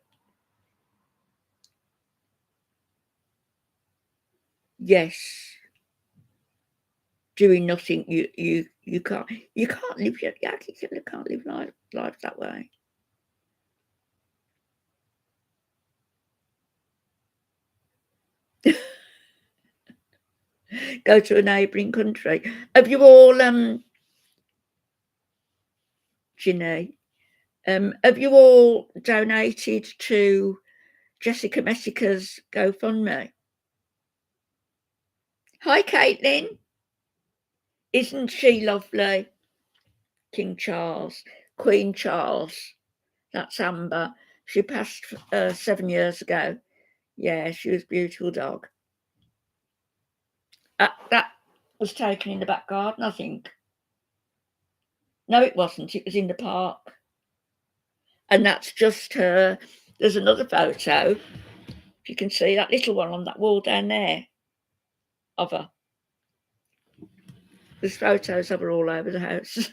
Yes. Doing nothing, you can't live you can't live life that way. go to a neighbouring country. Have you all, Ginny, have you all donated to Jessica Messica's GoFundMe? Hi, Caitlin. Isn't she lovely? King Charles, Queen Charles. That's Amber. She passed 7 years ago. Yeah, she was a beautiful dog. That was taken in the back garden, I think. No, it wasn't. It was in the park. And that's just her. There's another photo. If you can see that little one on that wall down there of her. There's photos of her all over the house.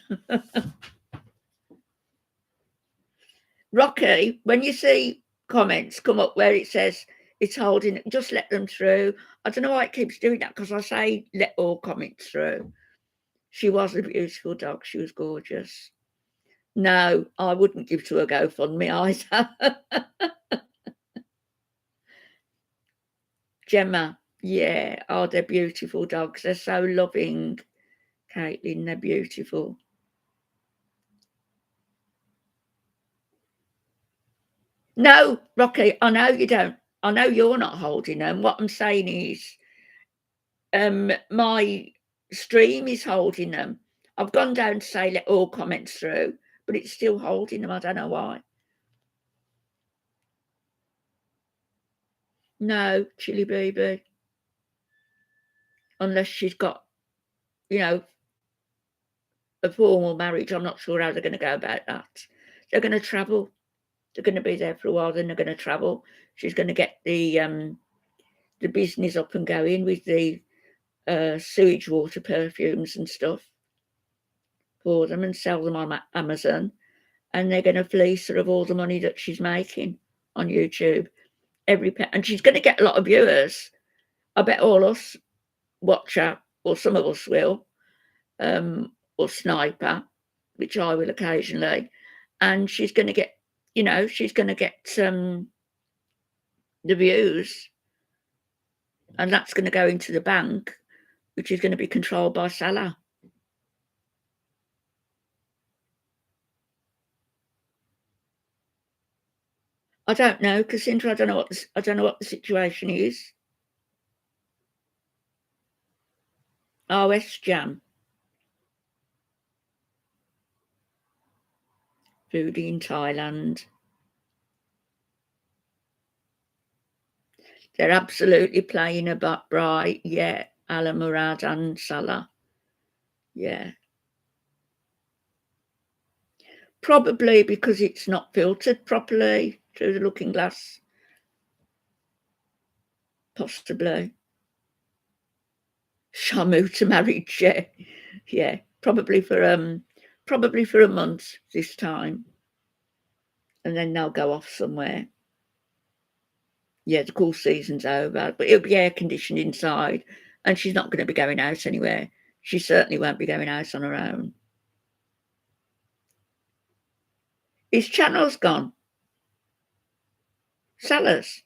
Rocky, when you see comments come up where it says it's holding, just let them through. I don't know why it keeps doing that, because I say let all comments through. She was a beautiful dog. She was gorgeous. No, I wouldn't give to a GoFundMe either. Gemma, yeah. Oh, they're beautiful dogs. They're so loving. Caitlin, they're beautiful. No, Rocky, I know you don't. I know you're not holding them. What I'm saying is, my stream is holding them. I've gone down to say let all comments through, but it's still holding them. I don't know why. No, Chili Baby. Unless she's got, a formal marriage. I'm not sure how they're going to go about that. They're going to travel. They're going to be there for a while, then they're going to travel. She's going to get the business up and going with the sewage water perfumes and stuff for them and sell them on Amazon. And they're going to fleece her of all the money that she's making on YouTube. And she's going to get a lot of viewers. I bet all us watch her, or some of us will, or snipe her, which I will occasionally. And she's going to get, she's going to get the views. And that's going to go into the bank, which is going to be controlled by Salah. I don't know, Cassandra. I don't know what the situation is. OS Jam. Foodie in Thailand. They're absolutely playing about bright. Yeah, Ala Murad and Salah. Yeah. Probably because it's not filtered properly through the looking glass. Possibly. Shamu to marriage, yeah. Yeah. Probably for a month this time. And then they'll go off somewhere. Yeah, the cool season's over, but it'll be air conditioned inside, and she's not going to be going out anywhere. She certainly won't be going out on her own. His channel's gone. Sellers.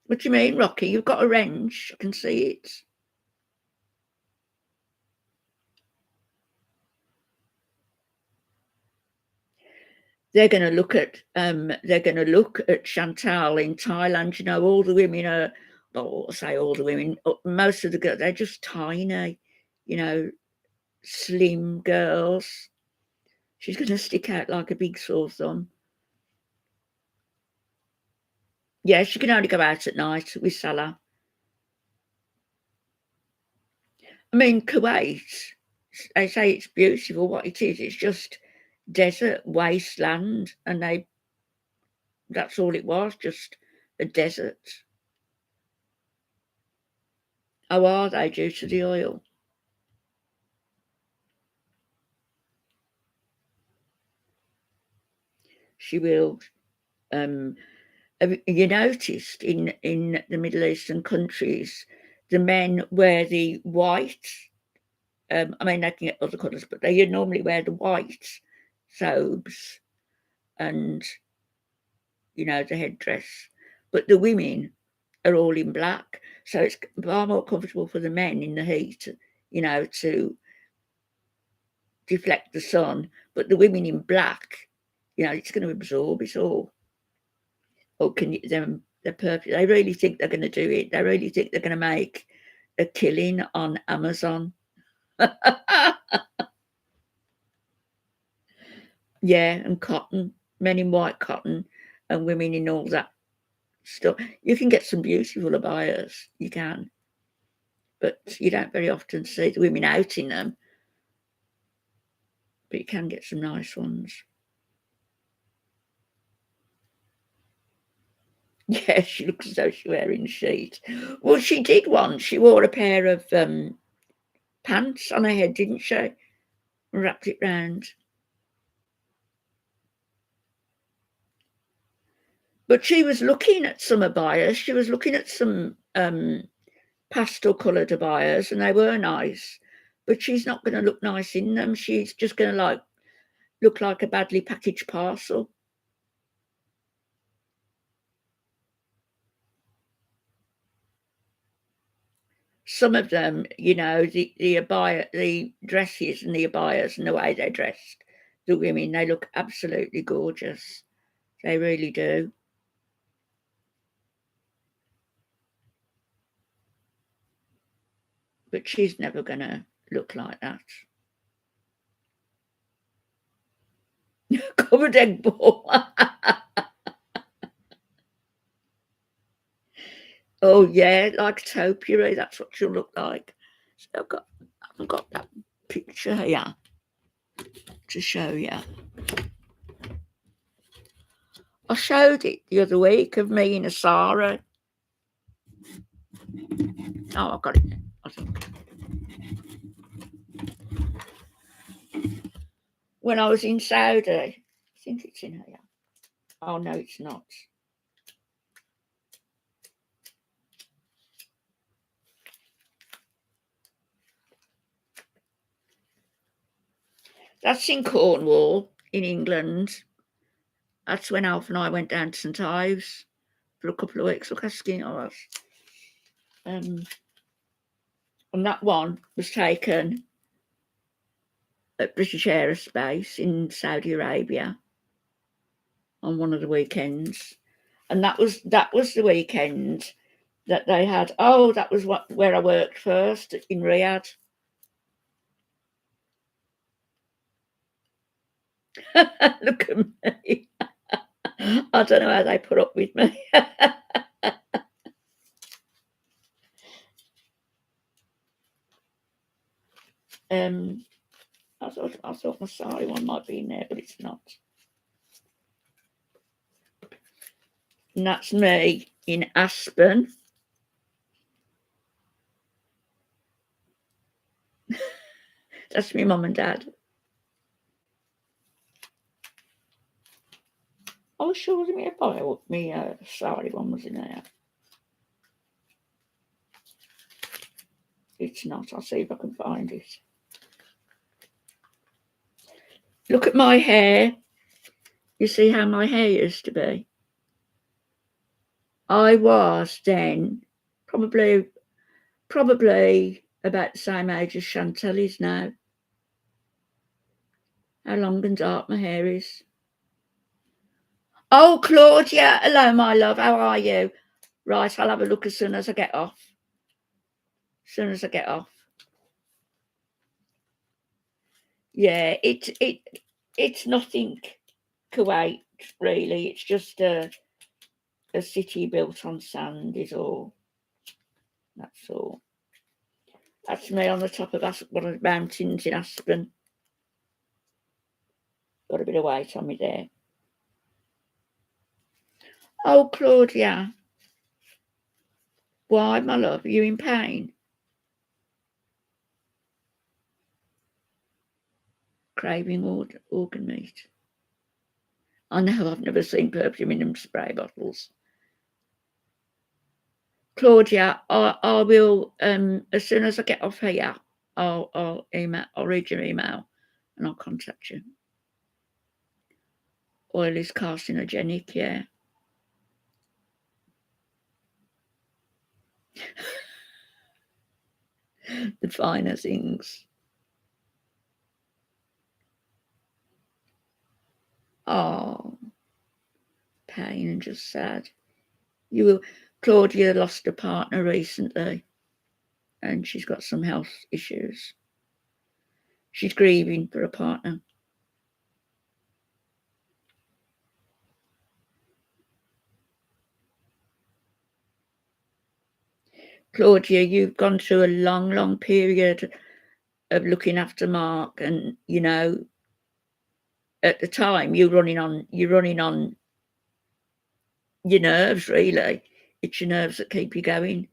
What do you mean, Rocky? You've got a wrench. I can see it. They're going to look at Chantal in Thailand. All the women are, well, I say all the women, most of the girls, they're just tiny, slim girls. She's going to stick out like a big sore thumb. Yeah, she can only go out at night with Salah. I mean, Kuwait, they say it's beautiful. What it is, it's just desert, wasteland, and that's all it was, just a desert. How are they due to the oil? She will. Have you noticed in the Middle Eastern countries, the men wear the white? I mean, they can get other colours, but they normally wear the white robes, and you know, the headdress. But the women are all in black. So it's far more comfortable for the men in the heat, you know, to deflect the sun. But the women in black, you know, it's going to absorb it all. Or can you, they're perfect. They really think they're going to do it. They really think they're going to make a killing on Amazon. Yeah, and cotton, men in white cotton and women in all that stuff. You can get some beautiful abayas, you can. But you don't very often see the women out in them. But you can get some nice ones. Yeah, she looks as though she's wearing a sheet. Well, she did once. She wore a pair of pants on her head, didn't she? Wrapped it round. But she was looking at some abayas. She was looking at some pastel coloured abayas, and they were nice. But she's not going to look nice in them. She's just going to look like a badly packaged parcel. Some of them, you know, the abaya, the dresses and the abayas and the way they're dressed, the women, they look absolutely gorgeous. They really do. But she's never going to look like that. Covered egg ball. Oh yeah, like topiary. That's what she'll look like. So I haven't got that picture here to show you. I showed it the other week of me in a Sara. Oh, I got it, I think. When I was in Saudi, I think it's in here. Oh no, it's not. That's in Cornwall, in England. That's when Alf and I went down to St Ives for a couple of weeks. Look how skinny I was. And that one was taken at British Aerospace in Saudi Arabia on one of the weekends. And that was the weekend that they had. Oh, that was where I worked first, in Riyadh. Look at me. I don't know how they put up with me. I thought my sari one might be in there, but it's not. And that's me in Aspen. That's me mum and dad. I was sure me sari one was in there. It's not. I'll see if I can find it. Look at my hair. You see how my hair used to be? I was then probably about the same age as Chantal is now. How long and dark my hair is. Oh, Claudia. Hello, my love. How are you? Right, I'll have a look as soon as I get off. Yeah, it's nothing Kuwait, really. It's just a city built on sand is all. That's all. That's me on the top of one of the mountains in Aspen. Got a bit of weight on me there. Oh, Claudia. Why, my love? Are you in pain? Craving organ meat. I know, I've never seen perfume in them spray bottles. Claudia, I will, as soon as I get off here, I'll read your email and I'll contact you. Oil is carcinogenic, yeah. the finer things. Oh, pain and just sad. Claudia lost a partner recently, and she's got some health issues. She's grieving for a partner. Claudia, you've gone through a long, long period of looking after Mark, and you know, at the time you're running on your nerves, really. It's your nerves that keep you going.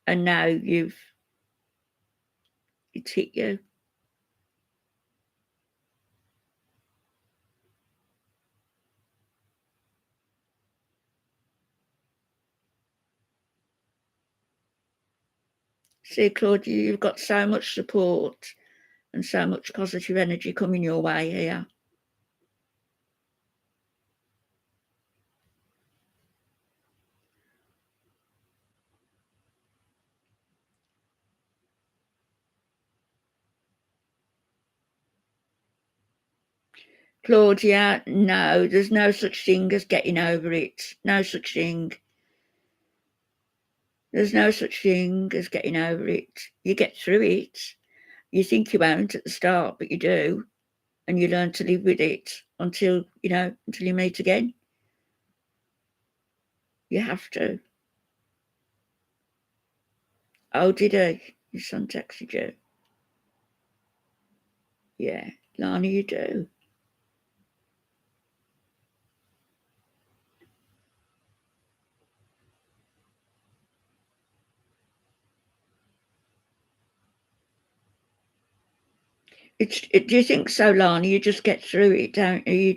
And now it's hit you. See, Claudia, you've got so much support and so much positive energy coming your way here. Claudia, no, there's no such thing as getting over it. No such thing. There's no such thing as getting over it. You get through it. You think you won't at the start, but you do. And you learn to live with it until you meet again. You have to. Oh, did he? Your son texted you? Yeah, Lana, you do. Do you think so, Lana? You just get through it, don't you? You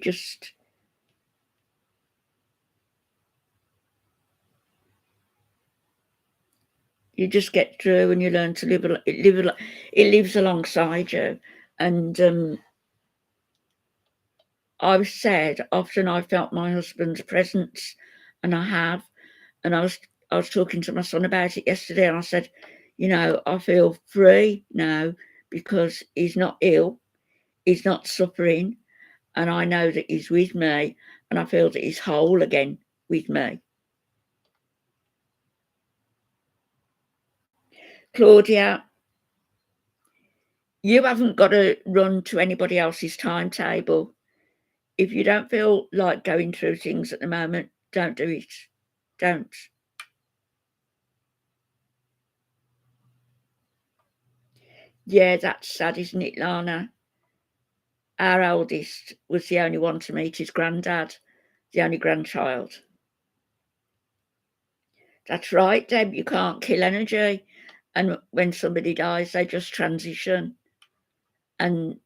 just get through, and you learn to live. It lives alongside you, and I've said often I felt my husband's presence, and I have, and I was talking to my son about it yesterday, and I said, I feel free now because he's not ill, he's not suffering, and I know that he's with me, and I feel that he's whole again with me. Claudia, you haven't got to run to anybody else's timetable. If you don't feel like going through things at the moment, don't do it. Don't. Yeah, that's sad, isn't it, Lana? Our eldest was the only one to meet his granddad, the only grandchild. That's right, Deb, you can't kill energy. And when somebody dies, they just transition. And,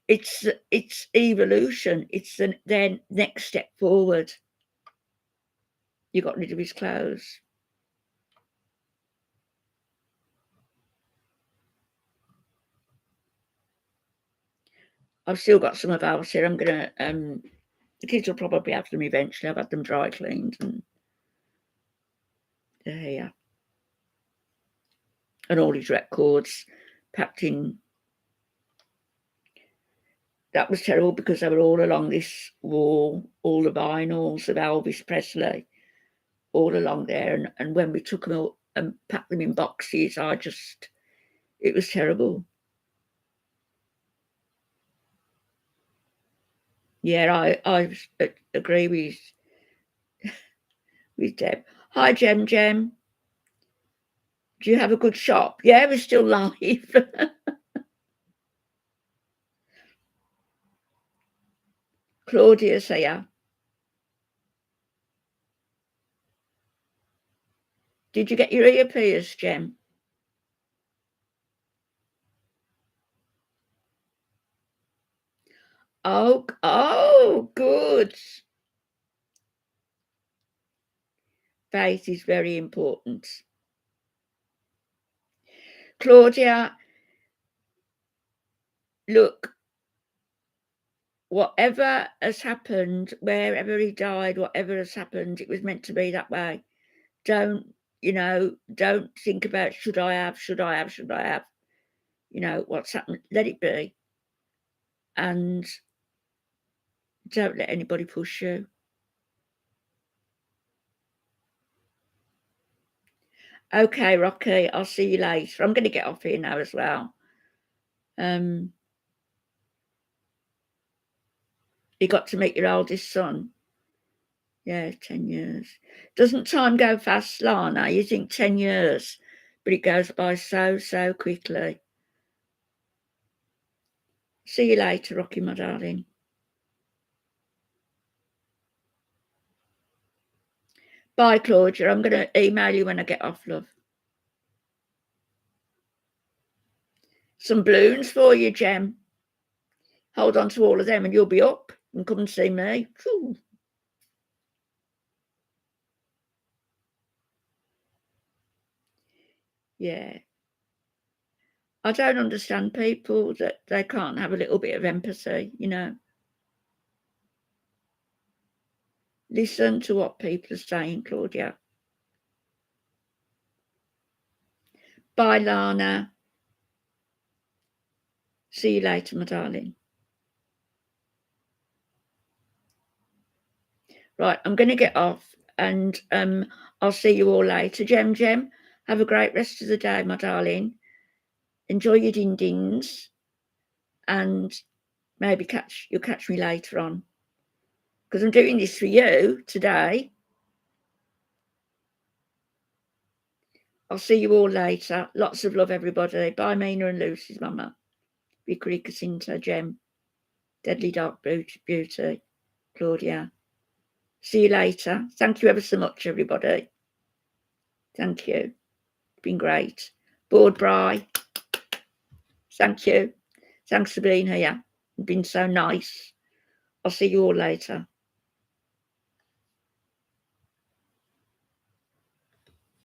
it's evolution. It's their next step forward. You got rid of his clothes. I've still got some of ours here. I'm going to, the kids will probably have them eventually. I've had them dry cleaned and they're here. And all his records packed in. That was terrible because they were all along this wall, all the vinyls of Elvis Presley, all along there. And when we took them all and packed them in boxes, it was terrible. Yeah, I agree with Deb. Hi, Jem. Do you have a good shop? Yeah, we're still live. Claudia's here. Did you get your ear pierced, Jem? Oh, good. Faith is very important. Claudia, look, whatever has happened, wherever he died, whatever has happened, it was meant to be that way. Don't You know, don't think about should I have. You know, what's happened. Let it be. And don't let anybody push you. Okay, Rocky, I'll see you later. I'm going to get off here now as well. You got to meet your oldest son. Yeah, 10 years. Doesn't time go fast, Lana? You think 10 years, but it goes by so quickly. See you later, Rocky, my darling. Bye, Claudia. I'm going to email you when I get off, love. Some balloons for you, Jem. Hold on to all of them and you'll be up and come and see me. Whew. Yeah. I don't understand people that they can't have a little bit of empathy, you know. Listen to what people are saying, Claudia. Bye, Lana. See you later, my darling. Right, I'm going to get off and I'll see you all later. Jem, have a great rest of the day, my darling. Enjoy your ding-dings and maybe you'll catch me later on because I'm doing this for you today. I'll see you all later. Lots of love, everybody. Bye, Mina and Lucy's mama. Vicarika Cinta, Jem, Deadly Dark Beauty, Claudia. See you later. Thank you ever so much, everybody. Thank you. It's been great. Board Bry. Thank you. Thanks for being here. You've been so nice. I'll see you all later.